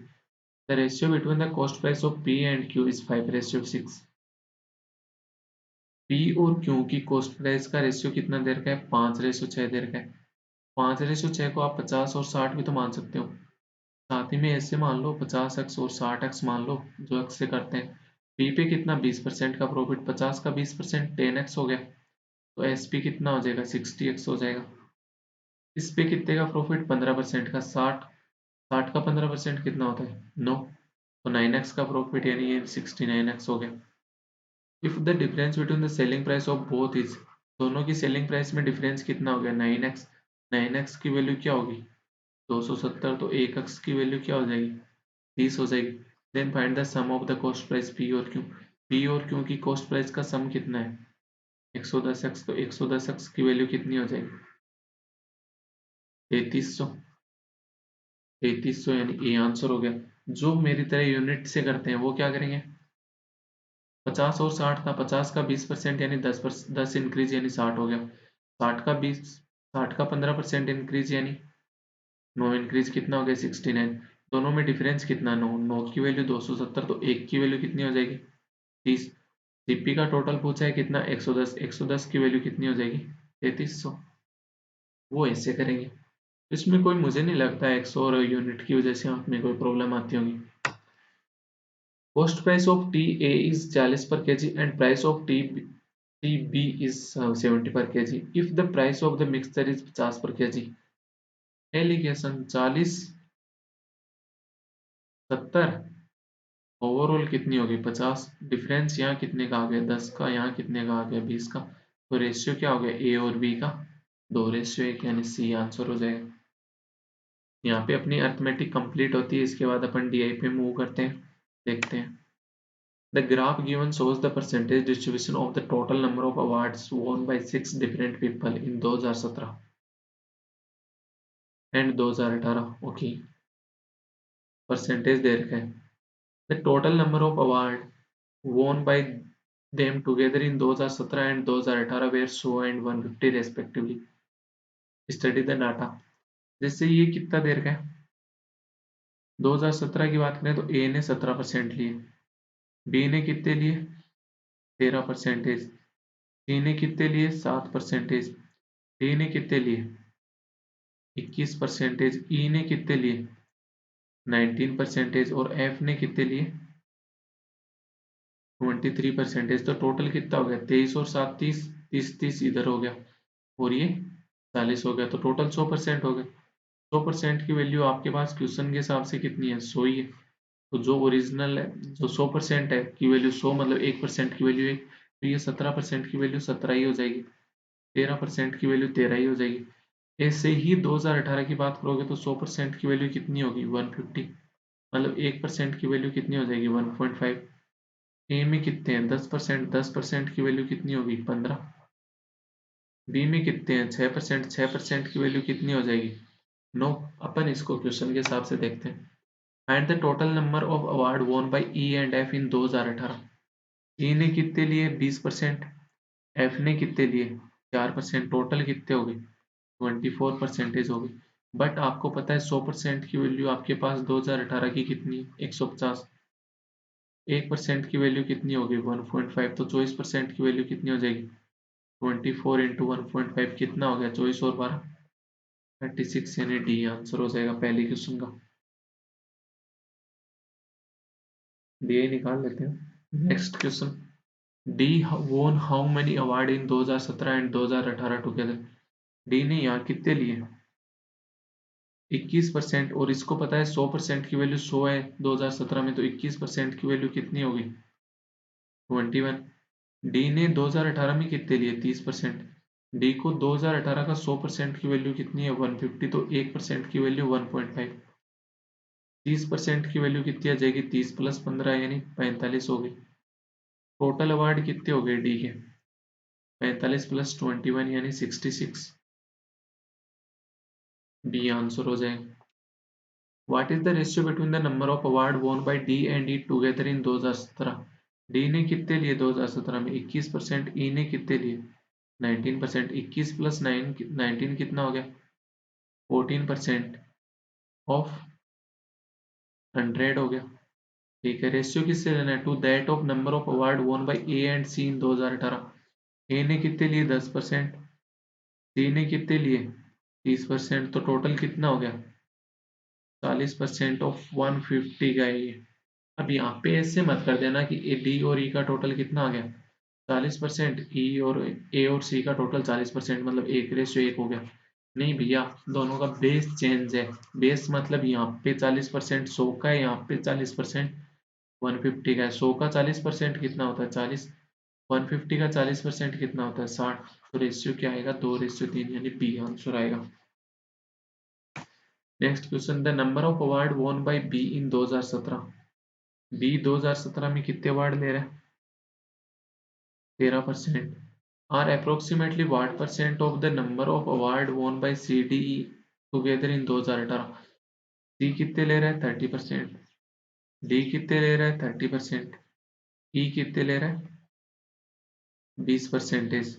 A: The ratio between the cost price of P and Q is 5:6। P और Q की कॉस्ट प्राइस का ratio कितना दे रखा है 5:6 दे रखा है। 5:6 को आप 50 और 60 भी तो मान सकते हो, साथ ही में ऐसे मान लो 50x और 60x मान लो, जो x से करते हैं। P पे कितना 20% का प्रॉफिट, 50 का 20% 10x हो गया, तो SP कितना हो जाएगा 60x हो जाएगा। इस पे कितने का प्रॉफिट 15% का 60 का 15% कितना होता है 9, तो 9x का प्रॉफिट, यानी ये 69x हो गया। If the difference between the selling price of both is, दोनों की सेलिंग प्राइस में डिफरेंस कितना हो गया 9x, 9x की वैल्यू क्या होगी 270, तो 1x की वैल्यू क्या हो जाएगी 30 हो जाएगी। Then find the sum of the cost price P और Q। P और Q की कॉस्ट प्राइस का सम कितना है 110x, तो 110x की वैल्यू कितनी हो जाएगी 3300, 3300 यानी ए आंसर हो गया। जो मेरी तरह यूनिट से करते हैं वो क्या करेंगे, 50 और 60 था, 50 का 20% यानी 10 इंक्रीज यानी 60 हो गया, 60 का 15% इंक्रीज यानी 9 इंक्रीज कितना हो गया 69। दोनों में डिफरेंस कितना 9, 9 की वैल्यू 270, तो 1 की वैल्यू कितनी हो जाएगी 30। सीपी का टोटल पूछा है कितना 110, 110 की वैल्यू कितनी हो जाएगी 3300। वो ऐसे करेंगे, इसमें कोई मुझे नहीं लगता 100 और यूनिट की वजह से आप में कोई प्रॉब्लम आती होगी। Cost price of TA is 40 per kg and price of TB is 70 per kg if the price of the mixture is 50 per kg। Alligation 40 70, overall कितनी होगी 50, डिफरेंस यहाँ कितने का आ गया 10 का, यहाँ कितने का आ गया 20 का, तो रेशियो क्या हो गया ए और बी का 2:1, यानी सी आंसर हो जाएगा। यहाँ पे अपनी अर्थमेटिक कंप्लीट होती है, इसके बाद अपन डीआई पे मूव करते हैं, देखते हैं। The graph given shows the percentage distribution of the total number of awards won by 6 different people in 2017 and 2018। Okay, percentage दे रखा है। The total number of award won by them together in 2017 and 2018 were so and 150 respectively। Study the data। जैसे ये कितना दे रखा है 2017 की बात करें तो ए ने 17% लिए, बी ने कितने लिए 13%, सी ने कितने लिए 7%, डी ने कितने लिए 21%, ई ने कितने लिए 19% और एफ ने कितने लिए 23%। तो टोटल कितना हो गया 23 और 7 30, 30 इधर हो गया और ये 40 हो गया, तो टोटल 100% हो गया। 100% की वैल्यू आपके पास क्वेश्चन के हिसाब से कितनी है 100 ही है, तो जो ओरिजिनल है जो 100% है की वैल्यू 100 मतलब 1% की वैल्यू 1, तो ये 17% की वैल्यू 17 ही हो जाएगी, 13% की वैल्यू 13 ही हो जाएगी। ऐसे ही 2018 की बात करोगे तो 100% की वैल्यू कितनी होगी 150, मतलब 1% की वैल्यू कितनी हो जाएगी 1.5। ए में कितने हैं 10%, 10% की वैल्यू कितनी होगी 15। बी में कितने हैं 6%, 6% की वैल्यू कितनी हो जाएगी 9। अपन इसको क्वेश्चन के हिसाब से देखते हैं। Find the total number of award won bye E and F इन 2018। ई ने कितने लिए 20%, एफ ने कितने लिए 4%, टोटल कितने हो गए 24% हो गई। बट आपको पता है 100% की वैल्यू आपके पास 2018 की कितनी है 150। 1% की वैल्यू कितनी होगी 1.5, तो 24% की वैल्यू कितनी हो जाएगी 24 इंटू 1.5 कितना हो गया 24 और 12 36, यानी डी आंसर हो जाएगा पहले क्वेश्चन का। डी निकाल लेते हैं। नेक्स्ट क्वेश्चन, डी वोन how many award in 2017 and 2018 together. D ने यहाँ कितने लिए 21%, और इसको पता है 100% की वैल्यू 100 है 2017 में, तो 21% की वैल्यू कितनी होगी 21। डी ने 2018 में कितने लिए 30%, डी को 2018 का 100% की वैल्यू कितनी है 150, तो 1% की वैल्यू 1.5। 30% की वैल्यू कितनी आ जाएगी 30 प्लस 15 यानी 45 हो गई। टोटल अवार्ड कितने हो गए डी के 45 प्लस 21 यानी 66। बी आंसर हो जाएगा। What is the ratio between the number of award won by D and E together in 2017? D ने कितने लिए 2017 में 21%, E ने कितने लिए 19%। 21 प्लस 19 कितना हो गया 14% ऑफ 100 हो गया। ठीक है, रेशियो किससे लेना है to that of number of award won by A and C in 2018। A ने कितने लिए 10%, सी ने कितने लिए 30%, तो टोटल कितना हो गया 40% ऑफ 150 का है ये। अब यहाँ पे ऐसे मत कर देना कि ए डी और ई का टोटल कितना आ गया 40%, ई और ए और सी का टोटल 40%, मतलब 1:1 हो गया। नहीं भैया, दोनों का बेस चेंज है। बेस मतलब यहाँ पे 40% 100 का है, यहाँ पे 40% 150 का है। 100 का 40% कितना होता है 40, 150 का 40% कितना होता है 60। तो रेशियो क्या आएगा 2:3, यानी बी आंसर आएगा। Next question, the number of award won by B in 2017। B 2017 में कितने अवार्ड ले रहा है 13%। Are approximately what percent of the number of award won by C D E together in 2018। C कितने ले रहा है 30%, डी कितने ले रहा है 30%, ई कितने ले रहा है 20%।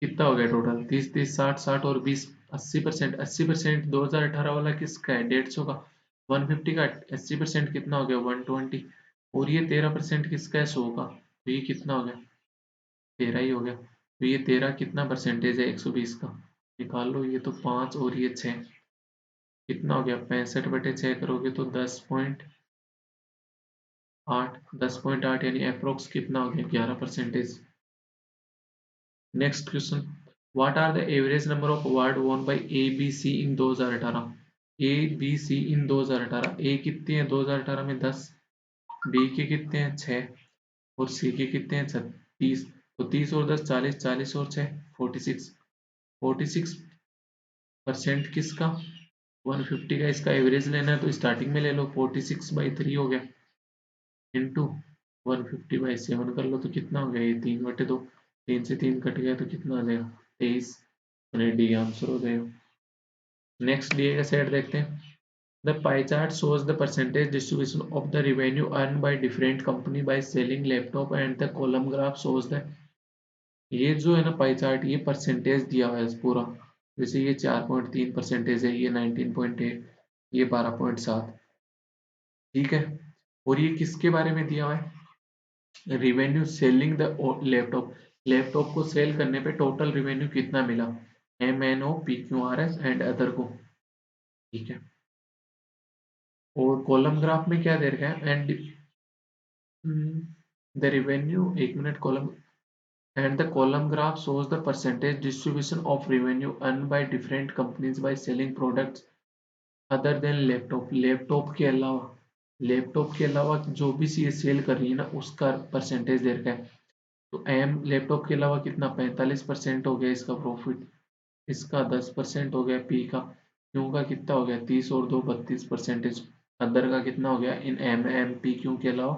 A: कितना हो गया टोटल 30 30 60 60 और 20 80%। 80% 2018 वाला किसका है 150 का। 150 का 80% कितना हो गया 120, और ये 13% किसका है 100 का, तो ये कितना हो गया 13 ही हो गया। तो ये 13 कितना परसेंटेज है 120 का, निकाल लो। ये तो 5 और ये 6 कितना हो गया 65/6 करोगे तो 10.8, 10.8 यानी अप्रोक्स कितना हो गया 11%। Next question, what are the average number of award won by A B C in 2018। A B C in 2018, A कितने हैं 2018 में 10, बी के कितने हैं 6, और सी के कितने हैं 36। तो 30 और 10 40, 40 और 6 46। 46% किसका 150 का। इसका एवरेज लेना है तो स्टार्टिंग में ले लो 46/3 हो गया इंटू 150/7 कर लो, तो कितना हो गया ये 3/2। 3 से 3 कट गया तो कितना आ जाएगा 23, डी आंसर हो जाएगा। नेक्स्ट दिए का सेट देखते हैं। The pie chart shows the percentage distribution of the revenue earned by different company by selling laptop and the column graph shows the। ये जो है ना पाई चार्ट, ये परसेंटेज दिया हुआ है पूरा। जैसे ये 4.3% है, ये 19.8, ये 12.7। ठीक है, और ये किसके बारे में दिया हुआ है revenue selling the laptop. Laptop को सेल करने पे टोटल रिवेन्यू कितना मिला MNO PQRS एंड अदर को। ठीक है, और कॉलम ग्राफ में क्या दे रखा है एंड द रिवेन्यू, एक minute, column and the column graph shows the percentage distribution of revenue earned by different companies by selling products other than laptop. Laptop के अलावा जो भी चीज सेल कर रही है ना उसका परसेंटेज दे रखा है। तो एम लैपटॉप के अलावा कितना 45% हो गया इसका प्रॉफिट, इसका 10% हो गया पी का, क्यू का कितना हो गया 30 और 2 32%। अदर का कितना हो गया इन MMP क्यू के अलावा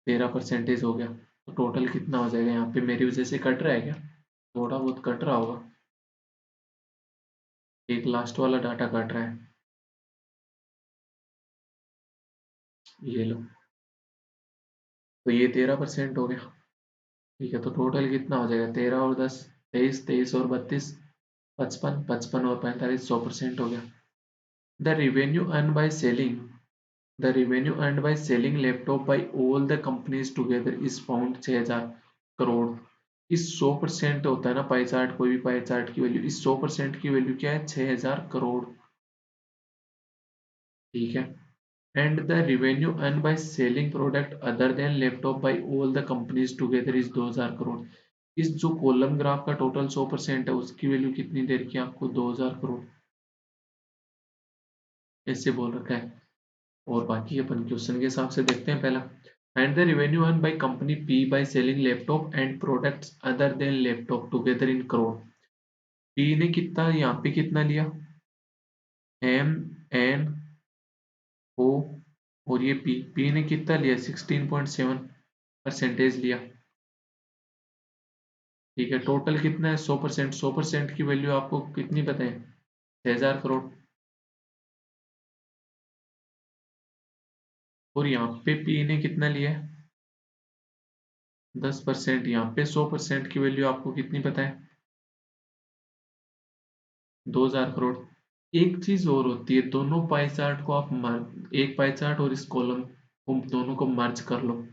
A: 13% हो गया। तो टोटल कितना हो जाएगा, यहाँ पे मेरी वजह से कट रहा है क्या, थोड़ा बहुत कट रहा होगा, एक लास्ट वाला डाटा कट रहा है, ये लो, तो ये 13% हो गया। ठीक है, तो टोटल कितना हो जाएगा 13 और 10 23, 23 और 32 55, 55 और 45 100% हो गया। The revenue earn by selling the revenue earned by selling laptop by all the companies together is found 6000 crore. इस 100% होता है ना पाई चार्ट, कोई भी पाई चार्ट की वैल्यू, इस 100% की वैल्यू क्या है 6000 करोड़। ठीक है, and the revenue earned by selling product other than laptop by all the companies together is 2000 crore. इस जो कॉलम ग्राफ का टोटल 100% है उसकी वैल्यू कितनी देर की आपको 2000 करोड़, ऐसे बोल रखा है। और बाकी अपन क्वेश्चन के हिसाब से देखते हैं पहला। And the revenue earn by company P bye selling laptop and products other than laptop together in crore. P ने कितना यहाँ पे कितना लिया, MNO, और ये पी ने कितना लिया 16.7% लिया। ठीक है, टोटल कितना है 100%, 100% की वैल्यू आपको कितनी पता है 6000 करोड़। और यहाँ पे पी ने कितना लिया है 10%, यहाँ पे 100% की वैल्यू आपको कितनी पता है 2000 करोड़। एक चीज और होती है, दोनों पाई चार्ट को आप एक पाई चार्ट और इस कॉलम को दोनों को मर्ज कर लो।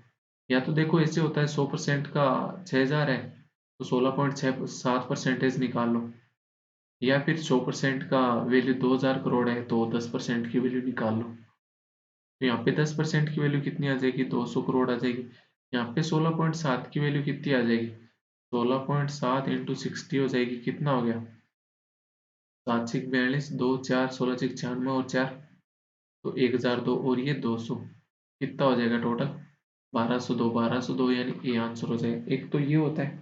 A: या तो देखो ऐसे होता है 100% का 6000 है तो 16.7% निकाल लो, या फिर 100% का वैल्यू 2000 करोड़ है तो 10% की वैल्यू निकाल लो। तो यहाँ पे 10% की वैल्यू कितनी आ जाएगी 200 करोड़ आ जाएगी। यहाँ पे 16.7 की वैल्यू कितनी आ जाएगी 16.7 इंटू 60 हो जाएगी, कितना हो गया 7 6 42 2 4 16 6 96 और 4 तो 1002 और ये 200, कितना हो जाएगा टोटल 1202, 1202 यानी ए आंसर हो जाएगा। एक तो ये होता है,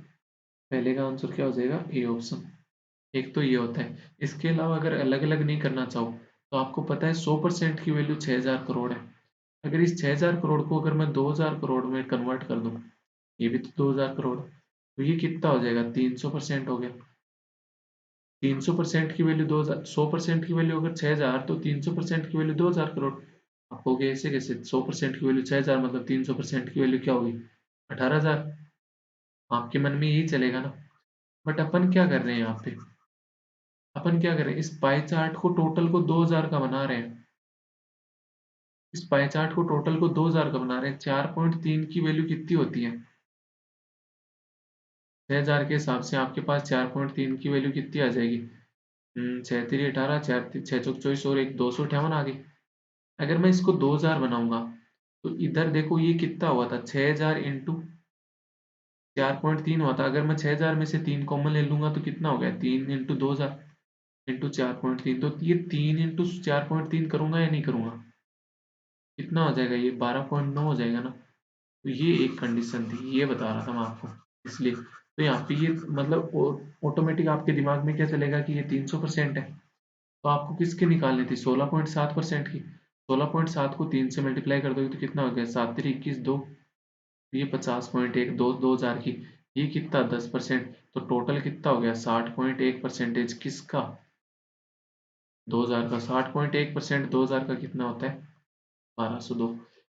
A: पहले का आंसर क्या हो जाएगा ए ऑप्शन। एक तो ये होता है, इसके अलावा अगर अलग अलग नहीं करना चाहो तो आपको पता है 100% की वैल्यू 6000 करोड़ है। अगर इस 6000 करोड़ को अगर मैं 2000 करोड़ में कन्वर्ट कर दूं, ये भी तो 2000 करोड़ है, तो ये कितना हो जाएगा 300% हो गया। 300% की वैल्यू 2000, 100% की वैल्यू अगर 6000 तो 300% की वैल्यू 2000 करोड़। आप कहोगे ऐसे कैसे, 100% की वैल्यू 6000 मतलब 300% की वैल्यू क्या होगी 18000। आपके मन में यही चलेगा ना। बट अपन क्या कर रहे हैं यहाँ पे, अपन क्या कर रहे हैं इस पाई चार्ट को टोटल को 2000 का बना रहे हैं। इस पाई चार्ट को टोटल को 2000 का बना रहे हैं। 4.3 की वैल्यू कितनी होती है 6000 के हिसाब से, आपके पास 4.3 की वैल्यू कितनी आ जाएगी 6 3 18, 4 6 चौक 24 और एक 258 आ गई। अगर मैं इसको 2000 बनाऊंगा तो इधर देखो ये कितना हुआ था 6000 इंटू 4.3 हुआ था। अगर मैं 6000 में से 3 कॉमन ले लूंगा तो कितना हो गया 3 इंटू 2000 इंटू 4.3, तो ये 3 इंटू 4.3 करूंगा या नहीं करूंगा, कितना हो जाएगा ये 12.9 हो जाएगा ना। तो ये एक कंडीशन थी, ये बता रहा था मैं आपको, इसलिए तो यहाँ पे ये मतलब ऑटोमेटिक आपके दिमाग में क्या चलेगा कि ये 300% है। तो आपको किसकी निकालनी थी 16.7% की। 16.7 को 3 से मल्टीप्लाई कर दोगे तो कितना हो गया 7 3 21 2, ये 50.1 दो 2000 की, ये कितना 10%, तो टोटल कितना हो गया 60.1% किसका 2000 का। 60.1% 2000 का कितना होता है 1202।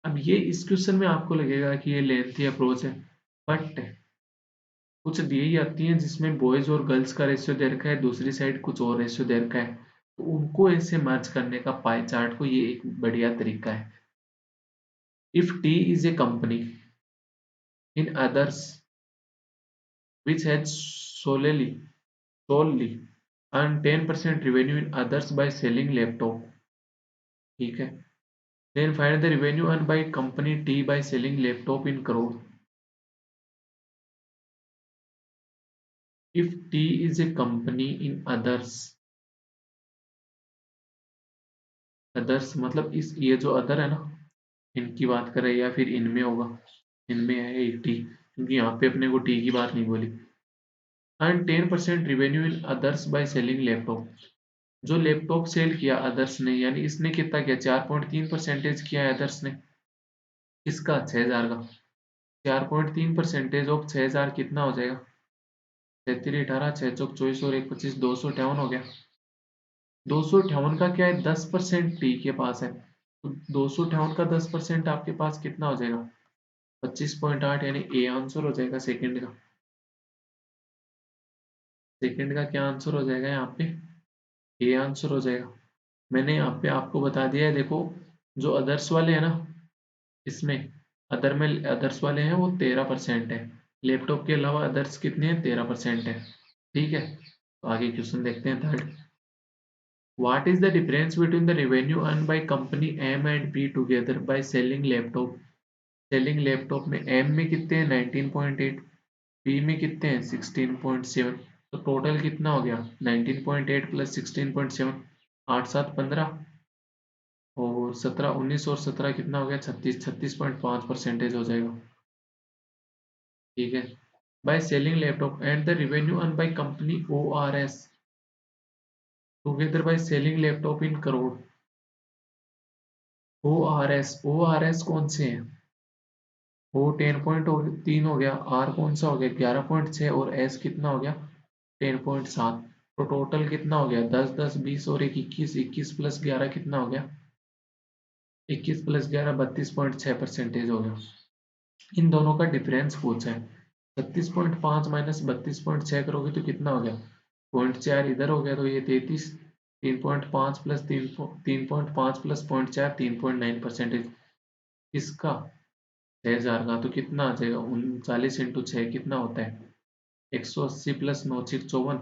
A: अब ये इस क्वेश्चन में आपको लगेगा कि ये लेंथी अप्रोच है, बट कुछ दी ही आती हैं जिसमें बॉयज और गर्ल्स का रेशियो दे रखा है, दूसरी साइड कुछ और रेशियो दे रखा है, तो उनको ऐसे मर्ज करने का पाई चार्ट को ये एक बढ़िया तरीका है। If T is a company in others which has solely earned 10% revenue in others by selling laptop, ठीक है, then find the revenue earned by company T by selling laptop in crore। if T is a company in others मतलब इस ये जो other है ना इनकी बात करें या फिर इनमें होगा, इनमें है एक टी, क्योंकि यहाँ पे अपने को टी की बात नहीं बोली। earn 10% revenue in others by selling laptop, जो लैपटॉप सेल किया अदर्स ने, यानी इसने कितना किया, 4.3% किया है अदर्स ने, इसका 6,000 का, 4.3% ऑफ 6,000 कितना हो जाएगा, 33 18 6 चौक 24 और 1 25, 258 हो गया। 258 का क्या है, 10% टी के पास है, तो 258 का 10% आपके पास कितना हो जाएगा, 25.8, यानी ए आंसर हो जाएगा सेकंड का। सेकंड का क्या आंसर हो जाएगा यहाँ पे, ए आंसर हो जाएगा। मैंने यहाँ पे आपको बता दिया है, देखो जो अदर्स वाले हैं ना, इसमें अदर में अदर्स वाले हैं वो 13% है, लैपटॉप के अलावा अदर्स कितने हैं, 13% है। ठीक है, तो आगे क्वेश्चन देखते हैं third. What is the difference between the revenue earn by company M and P together by selling laptop. Selling laptop में एम में कितने हैं 19.8, पी में कितने हैं 16.7, तो टोटल कितना हो गया 19.8 प्लस 16.7, 8 7 15 और 17 19 और 17 कितना हो गया 36, 36.5% हो जाएगा। ठीक है, by selling laptop and the revenue earn by company O R S together by selling laptop in crore. O R S कौन से हैं, ओ 10.3 हो गया, आर कौन सा हो गया 11.6 और एस कितना हो गया 10.7, तो टोटल कितना हो गया 10 10 20 और एक 21, 21 प्लस 11 कितना हो गया 21 प्लस 11 32.6% हो गया। इन दोनों का डिफरेंस पूछा है, 36.5 माइनस 32.6 करोगे तो कितना हो गया 0.4, इधर हो गया तो ये 33, 3.5 प्लस 3.5 प्लस 0.4 3.9%, इसका 6,000 का तो कितना आ जाएगा 39 × 6 कितना होता है 180 प्लस 9 6 54,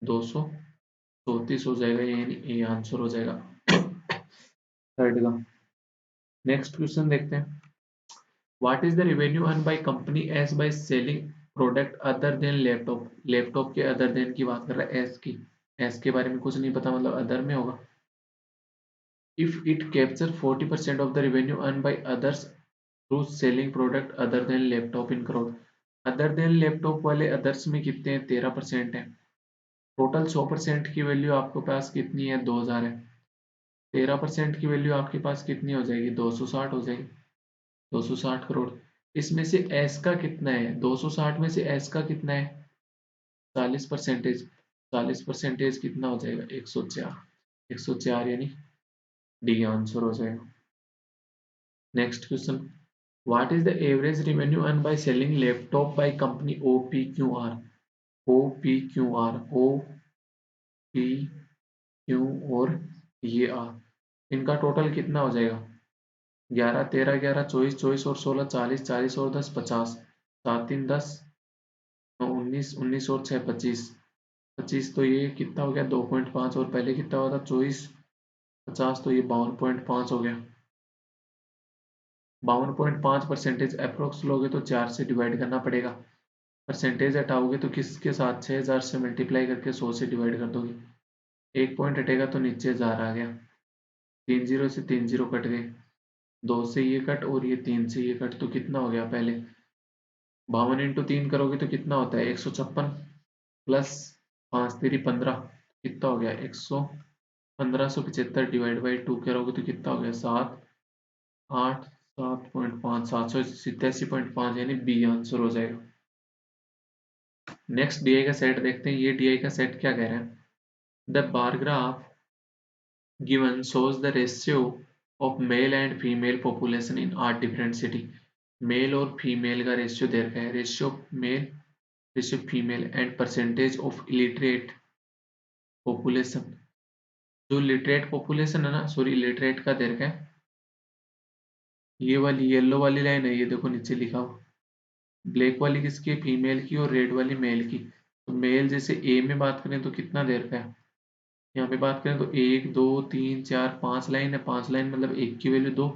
A: 234 हो जाएगा, यानी ये आंसर हो जाएगा थर्ड का। नेक्स्ट क्वेश्चन देखते हैं। What is the revenue earn by company S by selling product other than laptop. Laptop के अदर देन की बात कर रहा है एस की, एस के बारे में कुछ नहीं पता मतलब अदर में होगा। If it capture 40% of the revenue earn by others through selling product other than laptop in crore. Other than laptop वाले अदर्स में कितने हैं 13% है, टोटल 100% की वैल्यू आपके पास कितनी है 2,000 है, 13% की वैल्यू आपके पास कितनी हो जाएगी 260 हो जाएगी, 260 करोड़। इसमें से एस का कितना है 260 में से एस का कितना है 40%, 40% कितना हो जाएगा 104, 104 यानी डी आंसर हो जाएगा। Next question. What is the average revenue earn by selling laptop by company O P Q R. O P Q R, O P Q और ये आर, इनका टोटल कितना हो जाएगा 11 13 11 24 24 और 16 40 40 और 10 50, 7 3 10 9 19 19 और 6 25, 25 तो ये कितना हो गया 2.5 और पहले कितना हुआ था 24 50, तो ये 52.5 हो गया। 52.5% अप्रोक्स लोगे तो 4 से डिवाइड करना पड़ेगा, परसेंटेज हटाओगे तो किसके साथ 6,000 से मल्टीप्लाई करके 100 से डिवाइड कर दोगे, एक पॉइंट हटेगा तो नीचे 1,000 आ गया, 3 जीरो से 3 जीरो कट गए, 2 से ये कट और ये 3 से ये कट, तो कितना हो गया पहले 52 × 3 करोगे तो कितना होता है 156 प्लस 5 3 15, कितना हो गया 1575 डिवाइड बाई 2 करोगे तो कितना हो गया 7 8 7.5 787.5, यानी बी आंसर हो जाएगा। नेक्स्ट डीआई का सेट देखते हैं, ये डीआई का सेट क्या कह रहा है। The bar graph given shows the ratio of male and female population in 8 different city। Male और फीमेल का रेशियो दे रखा है, ratio male ratio female and percentage of illiterate population. जो लिटरेट पॉपुलेशन है ना, सॉरी इलिटरेट का दे रखा है, ये वाली येलो वाली लाइन है, ये देखो नीचे लिखा हुआ, ब्लैक वाली किसकी फीमेल की और रेड वाली मेल की। तो मेल जैसे ए में बात करें तो कितना दे रखा है, यहाँ पे बात करें तो 1 2 3 4 5 लाइन है, 5 लाइन मतलब एक की वैल्यू 2,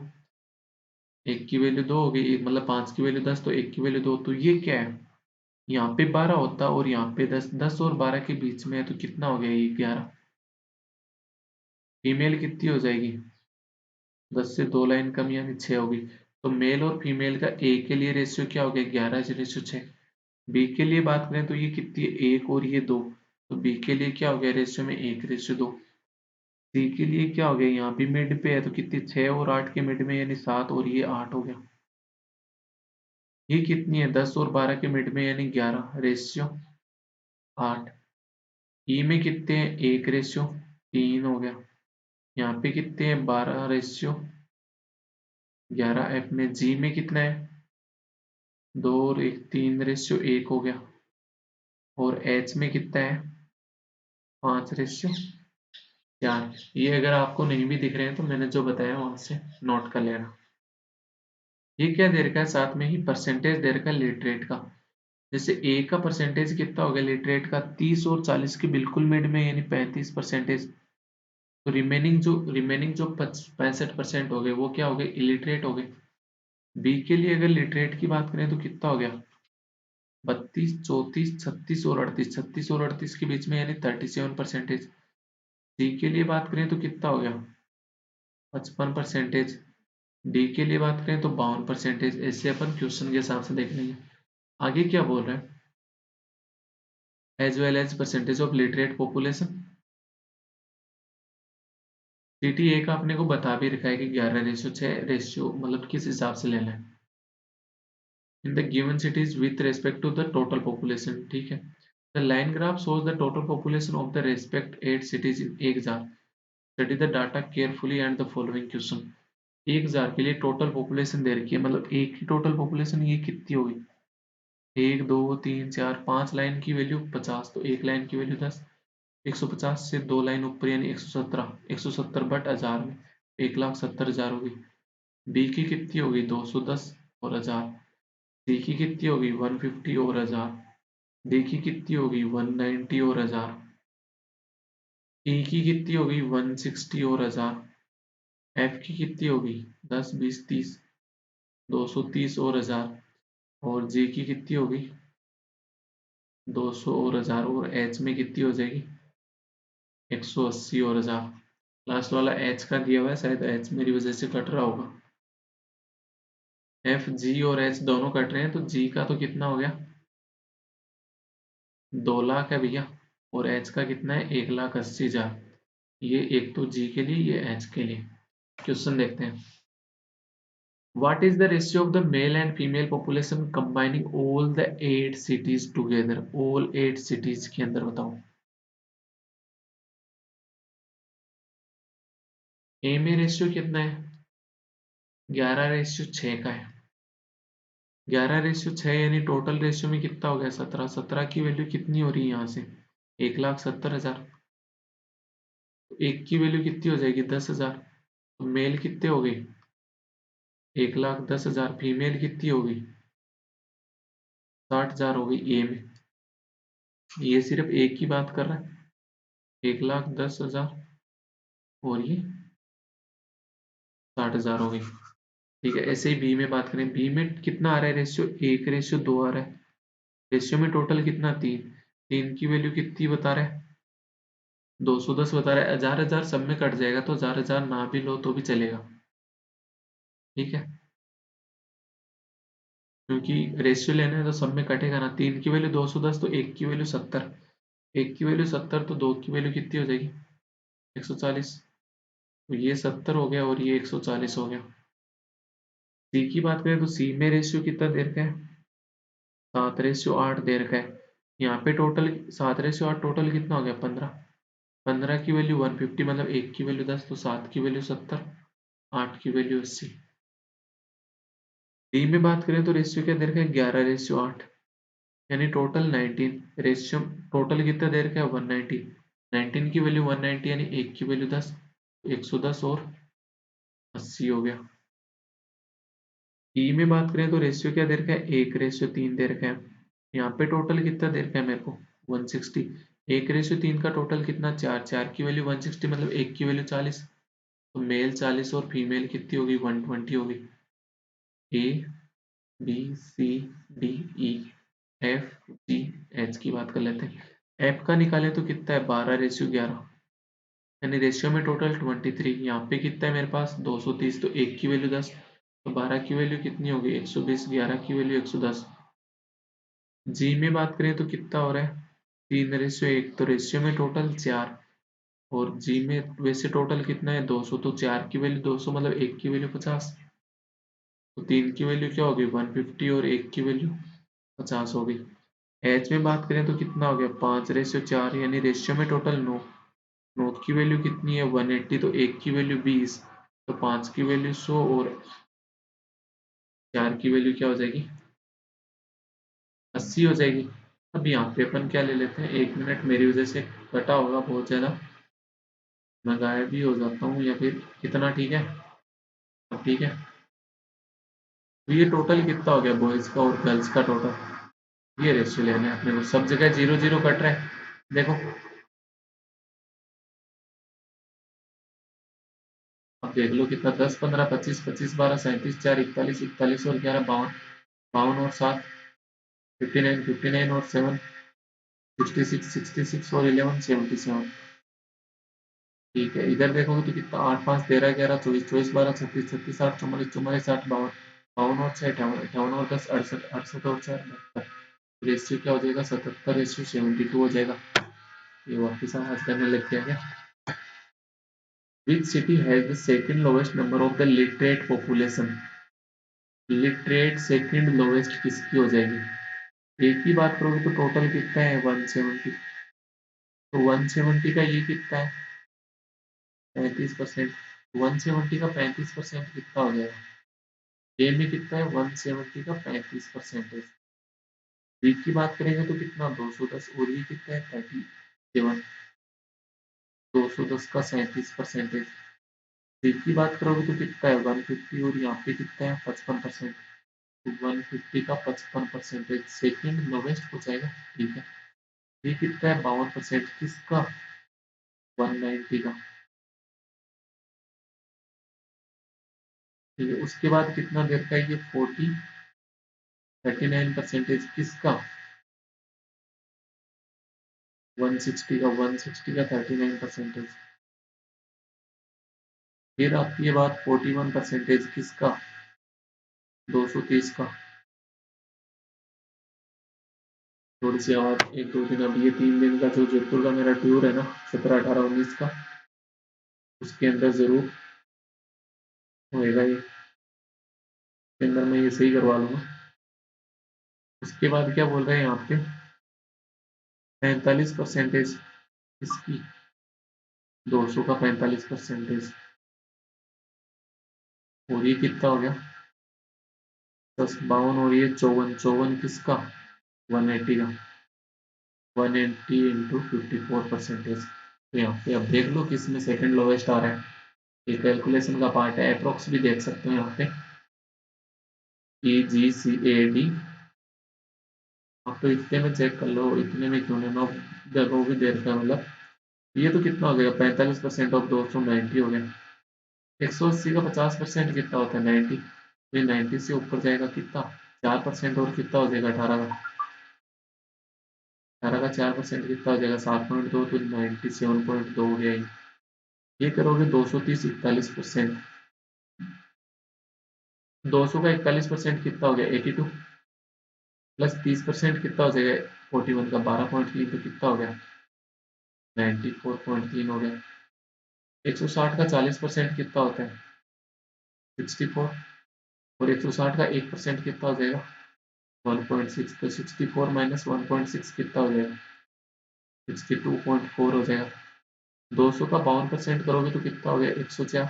A: एक की वैल्यू 2 हो गई, मतलब 5 की वैल्यू 10 तो एक की वैल्यू 2, तो ये क्या है यहाँ पे 12 होता और यहाँ पे 10, 10 और 12 के बीच में है तो कितना हो गया ये 11। फीमेल कितनी हो जाएगी 10 से 2 लाइन कम यानी 6 होगी। तो मेल और फीमेल का ए के लिए रेशियो क्या हो गया 11 रेशियो 6। बी के लिए बात करें तो ये कितनी है 1 और ये 2, तो बी के लिए क्या हो गया रेशियो में 1:2। सी के लिए क्या हो गया, यहाँ भी मिड पे है तो कितनी 6 और 8 के मिड में यानी 7 और ये 8 हो गया। ये कितनी है 10 और 12 के मिड में यानी 11:8। ई में कितने हैं 1:3 हो गया। यहाँ पे कितने हैं 12:11। एफ में जी में कितना है 2 और 1 3:1 हो गया। और एच में कितना है 5:4। ये अगर आपको नहीं भी दिख रहे हैं तो मैंने जो बताया वहां से नोट कर लेना। ये क्या दे रखा है साथ में ही परसेंटेज दे रखा है लीड रेट का। जैसे ए का परसेंटेज कितना हो गया लीड रेट का 30 और 40 के बिल्कुल मिड में यानी 35%। तो रिमेनिंग जो 65% हो गए वो क्या हो गए इलिटरेट हो गए। बी के लिए अगर लिटरेट की बात करें तो कितना हो गया 32 34 36 और 38। 36 और 38 के बीच में यानी 37%। डी के लिए बात करें तो कितना हो गया 55%। डी के लिए बात करें तो 52%। ऐसे अपन क्वेश्चन के हिसाब से देख लेंगे। आगे क्या बोल रहे हैं as well as percentage of literate population. City A का अपने को बता भी रखा है कि 11:6 मतलब किस हिसाब से लेना है in the given cities with respect to the total population। ठीक है। The line graph shows the total population of the respect 8 cities in 1000। Study the data carefully and the following question। 1000 के लिए टोटल पॉपुलेशन दे रखी है मतलब एक की total population ये कितनी होगी 1 2 3 4 5 लाइन की वैल्यू 50 तो एक लाइन की वैल्यू 10। 150 से 2 लाइन ऊपर यानी 117। 170 बट 1000 में 1,70,000 होगी। बी की कितनी होगी 210 और 1000। सी की कितनी होगी 150 और 1000। डी की कितनी होगी 190 और 1000। ई की कितनी होगी 160 और 1000। एफ की कितनी होगी 10 20 30 230 और 1000। और जी की कितनी होगी 200 और 1000। और एच में कितनी हो जाएगी 180 और 1000। लास्ट वाला एच का दिया हुआ है शायद एच मेरी वजह से कट रहा होगा। एफ जी और एच दोनों कट रहे हैं तो जी का तो कितना हो गया 2 लाख है भैया। और एच का कितना है 1,80,000। ये एक तो जी के लिए ये एच के लिए। क्वेश्चन देखते हैं What is the ratio of the male and female population combining all the 8 cities together? All 8 cities के अंदर बताओ। ए में रेशियो कितना है 11:6 का है। 11:6 यानी टोटल रेशियो में कितना हो गया 17। 17 की वैल्यू कितनी हो रही है यहाँ से 1,70,000। एक की वैल्यू कितनी हो जाएगी 10,000। तो मेल कितने हो गए 1,10,000। फीमेल कितनी होगी 60,000 हो गई ए में। ये सिर्फ एक की बात कर रहा है 1,10,000 और ये 60,000 हो गई। ठीक है। ऐसे ही बी में बात करें बी में कितना आ रहा है रेशियो 1:2 आ रहा है। रेशियो में टोटल कितना 3। 3 की वैल्यू कितनी बता रहा है 210 बता रहा है। 1000 सब में कट जाएगा तो 1000 ना भी लो तो भी चलेगा। ठीक है क्योंकि रेशियो लेना है तो सब में कटेगा ना। 3 की वैल्यू 210 तो एक की वैल्यू 70। एक की वैल्यू 70 तो दो की वैल्यू कितनी हो जाएगी 140। तो ये 70 हो गया और ये 140 हो गया। सी की बात करें तो सी में रेशियो कितना दे रखा है 7:8 दे रखा है। यहाँ पे टोटल 7:8 टोटल कितना हो गया 15। 15 की वैल्यू 150 मतलब एक की वैल्यू 10 तो 7 की वैल्यू 70। 8 की वैल्यू 80। डी में बात करें तो रेशियो क्या दे रखा है 11:8 यानी टोटल 19। रेशियो टोटल कितना दे रखा है 190। 19 की वैल्यू 190 यानी एक की वैल्यू 10। 110 और 80 हो गया। ई में बात करें तो रेशियो क्या दे रखा है 1:3 दे रखा है। यहाँ पे टोटल कितना दे रखा है मेरे को 160। 1:3 का टोटल कितना 4। 4 की वैल्यू 160 मतलब एक की वैल्यू 40। तो मेल 40 और फीमेल कितनी होगी 120 होगी। A B C D E F G H की बात कर लेते हैं। एफ का निकाले तो कितना है 12:11 यानी रेशियो में टोटल 23। यहाँ पे कितना है मेरे पास 230 तो एक की वैल्यू 10 तो 12 की वैल्यू कितनी होगी 120। 11 की वैल्यू 110। जी में बात करें तो कितना हो रहा है 3:1, तो रेशियो में टोटल 4 और जी में वैसे टोटल कितना है 200, तो 4 की वैल्यू 200 मतलब 1 की वैल्यू 50, तो 3 की वैल्यू क्या होगी 150 और 1 की वैल्यू 50 होगी। एच में बात करें तो कितना हो गया 5:4, यानी रेशियो में टोटल 9, 9 की वैल्यू कितनी है 180, तो 1 की वैल्यू 20, तो 5 की वैल्यू 100 और 4 की वैल्यू क्या हो जाएगी 80 हो जाएगी। अब यहाँ पे अपन क्या ले लेते हैं, 1 मिनट मेरी वजह से कटा होगा बहुत ज्यादा, मैं गायब भी हो जाता हूँ या फिर कितना, ठीक है। अब ठीक है, तो ये टोटल कितना हो गया बॉयज का और गर्ल्स का टोटल, ये रेशियो लेना है अपने को, सब जगह 0 0 कट रहा है देखो। अब देख लो कितना 10 15 25 25 12 37 4 41 41 और 11 52, 52 और 7 59 59 और 7 66 66 और 11 77। ठीक है, इधर देखोगे तो कितना 8 5 13 11 24 24 12 36 36 8 44 44 8 52, 52 और 6 58 58 और 10 68 68 और 4 72, रेशियो क्या हो जाएगा 77:72 हो जाएगा। ये वापिस आवाज करने लग गया क्या। Which city has the second lowest number of the literate population? Literate second lowest किसकी हो जाएगी। एक की बात करोगे तो टोटल कितना है 170, तो 170 का ये कितना है 35%, 170 का 35% कितना हो जाएगा, ए में कितना है 170 का 35%। बी की बात करेंगे तो कितना 210 और ये कितना है 37, 210 का 37%। सी की बात करोगे तो कितना है 150 और यहाँ पे कितना है 55%, तो 150 का 55% सेकेंड लोवेस्ट हो जाएगा। ठीक है, ये कितना है 52% किसका 190 का। ठीक है, उसके बाद कितना देर का ये 39% किसका 160 का, 160 का 39%। फिर आपकी ये बात 41% किसका 230 का। थोड़ी सी आवाज 1 2 दिन, अभी ये 3 दिन का जो जयपुर का मेरा टूर है ना 17 18 19 का, उसके अंदर जरूर होएगा ये, के अंदर मैं ये सही करवा लूंगा। उसके बाद क्या बोल रहे हैं यहाँ पे 45% इसकी, 200 का 45%, और ये कितना हो गया 10 52 और ये 54 54 किसका 180 का, 180 इंटू 54%। तो यहाँ पे अब देख लो किस में सेकंड लोवेस्ट आ रहा है, ये कैलकुलेशन का पार्ट है, अप्रोक्स भी देख सकते हो यहाँ पे EGCAD। आप तो इतने में चेक कर लो, इतने में क्यों लेना, वो भी देर का मतलब। ये तो कितना हो गया 45% ऑफ 290 हो गया। 180 का 50% कितना होता है 90, ये 90 से ऊपर जाएगा कितना 4% और कितना हो जाएगा 18 का, 18 का 4% कितना हो जाएगा 7.2, तो 97.2 हो गया ये करोगे 230 41%, 200 का 41% कितना हो गया 82, प्लस 30% कितना हो जाएगा 41 का 12.3, तो कितना हो गया 94.3 हो गया। 160 का 40% कितना होता है 64, और 160 का 1% कितना हो जाएगा 1.6, तो 64 माइनस 1.6 कितना हो जाएगा 62.4 हो जाएगा। 200 का 52% करोगे तो कितना हो गया 104,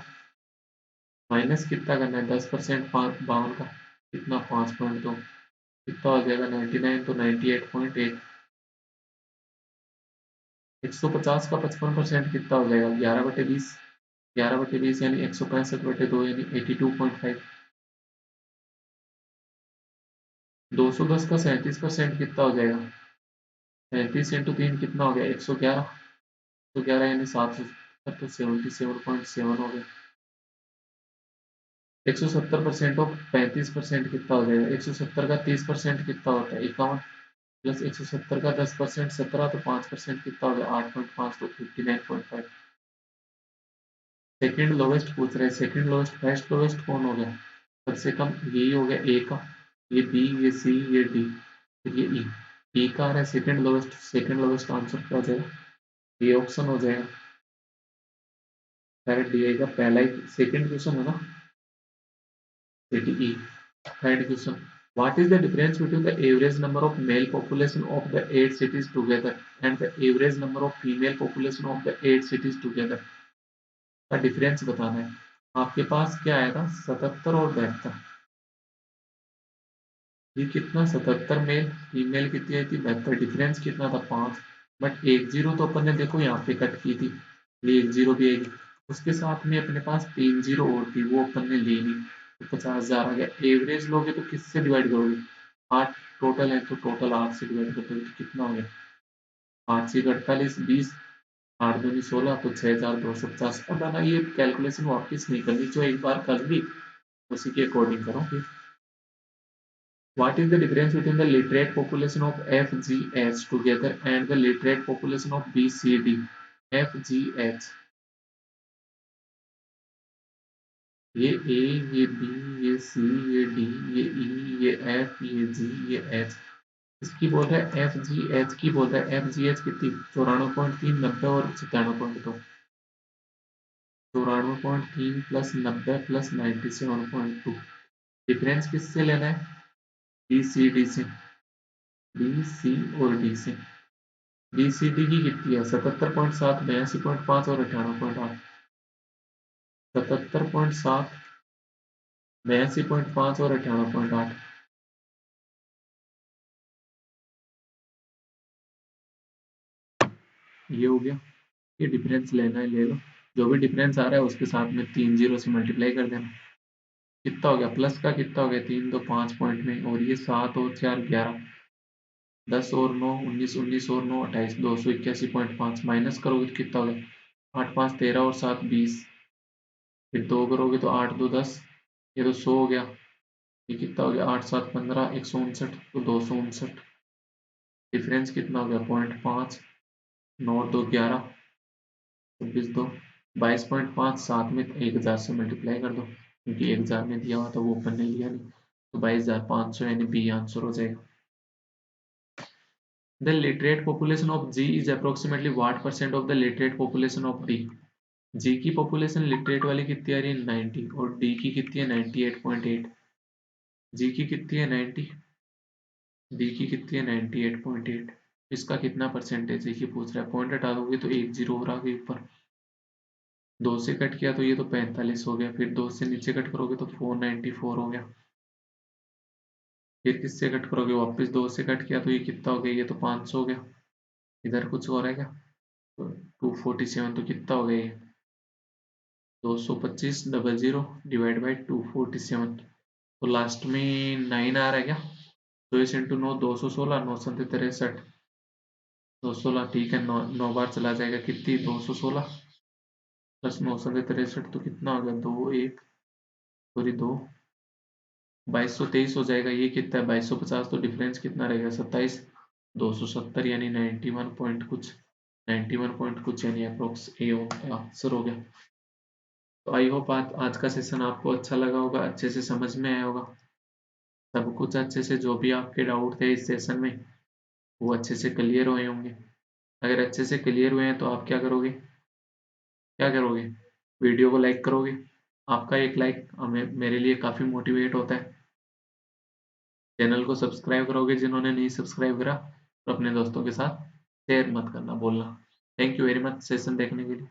A: माइनस कितना करना है 10% 52 का, कितना 5.2, कितना हो जाएगा 99, तो 98.8। 150 का 55% कितना हो जाएगा 11/20, 11/20 यानी 165/2 यानी 82.5। 210 का 37% कितना हो जाएगा 37 × 3 कितना हो गया 111, 111 यानी 770, तो 77.7 हो गया। 170% ऑफ 35% कितना हो जाएगा 170 का 30% कितना होता है 51, प्लस 170 का 10% 17, तो 5% कितना हो गया 8.5, तो 59.5। सेकंड लोवेस्ट पूछ रहे हैं, सेकंड लोवेस्ट फर्स्ट लोवेस्ट कौन हो गया सबसे कम, यही हो गया ए का, ये बी ये सी ये डी, फिर ये ई। ई का आ रहा है सेकंड लोवेस्ट आंसर क्या हो जाएगा, ये ऑप्शन हो जाएगा। डायरेक्ट डी का पहला ही सेकंड क्वेश्चन है ना, E. Third question, what is the difference between the average number of male population of the 8 cities together and the average number of female population of the 8 cities together? का difference बताना है। आपके पास क्या आया था, 77 और 72। ये कितना, 77 मेल, फीमेल कितनी आई थी 72, डिफरेंस कितना था 5। बट 10 तो अपन ने देखो यहाँ पे कट की थी, ये 10 भी आएगी। उसके साथ में अपने पास 30 और थी, वो अपन ने ली नहीं, तो 50,000 आ गया। एवरेज लोगे तो किससे डिवाइड करोगे, 8 टोटल है तो टोटल 8 से डिवाइड करते हो तो कितना हो गया, 8 से 48, 20, 8 दूनी 16, तो 6,250। अब है ना ये कैलकुलेशन वापस नहीं करनी, जो एक बार कर ली उसी के अकॉर्डिंग करो फिर। What is the difference between the literate population of FGH together and the literate population of BCD? FGH, ये A, ये B, ये C, ये D, ये E, ये F, ये G, ये H। इसकी बोल रहा है FGH की, बोल रहा है FGH कितनी, 94.3, 90 और 97.2। 94.3 प्लस 90 प्लस 97.2। डिफरेंस किससे लेना है, बी सी डी से, बी सी और डी से। बीसीडी की कितनी है, 77.7, 82.5 और 98.8। 77.7, 82.5 और 98.8। ये हो गया, ये डिफरेंस लेना है ले लो, जो भी डिफरेंस आ रहा है उसके साथ में 3 जीरो से मल्टीप्लाई कर देना। कितना हो गया, प्लस का कितना हो गया, 3 तो 5 पॉइंट में, और ये 7 और 4 11, 10 और 9 19, 19 और 9 28, 281.5 माइनस करोगे तो कितना हो गया, 8 5 13 और 7 20, फिर 2 करोगे तो 8 2 10, ये तो 100 हो गया। ये कितना हो गया, 8 7 15, 159, तो 259। डिफरेंस कितना हो गया, 0.5, 9 2 11, 26 2, 22.5, साथ में 1000 से मल्टीप्लाई कर दो, क्योंकि 1000 में दिया हुआ था वो अपन ने लिया नहीं, तो 22,500 यानी बी आंसर हो जाएगा। The literate population of G is approximately what percent of the literate population of D? G की पॉपुलेशन लिटरेट वाली कितनी आ रही है 90, और D की कितनी है 98.8। G की कितनी है 90, D की कितनी है 98.8। इसका कितना परसेंटेज है ये पूछ रहा है, पॉइंट हटा दोगे तो 1 जीरो और आ गई ऊपर, 2 से कट किया तो ये तो 45 हो गया, फिर 2 से नीचे कट करोगे तो 494 हो गया, फिर किससे कट करोगे, वापस 2 से कट किया तो ये कितना हो गया, ये तो 500 हो गया। इधर कुछ और है क्या, तो 247, तो कितना हो गया ये 225 डबल जीरो डिवाइड बाई 247, तो लास्ट में 9 आ रहा है क्या, 2 × 9 216, 9 7 63, 216 ठीक है, 9 बार चला जाएगा, कितनी 216 प्लस 9 7 63, तो कितना हो गया 2 1 सॉरी 2, 2223 हो जाएगा। ये कितना है 2250, तो डिफरेंस कितना रहेगा 27, 270 यानी 91 पॉइंट कुछ, 91 पॉइंट कुछ यानी अप्रोक्स ए आंसर हो गया। तो आई होप आज का सेशन आपको अच्छा लगा होगा, अच्छे से समझ में आया होगा सब कुछ, अच्छे से जो भी आपके डाउट थे इस सेशन में वो अच्छे से क्लियर हुए होंगे। अगर अच्छे से क्लियर हुए हैं तो आप क्या करोगे, वीडियो को लाइक करोगे। आपका एक लाइक हमें मेरे लिए काफ़ी मोटिवेट होता है। चैनल को सब्सक्राइब करोगे जिन्होंने नहीं सब्सक्राइब करा, तो अपने दोस्तों के साथ शेयर मत करना बोलना। Thank you very much session देखने के लिए।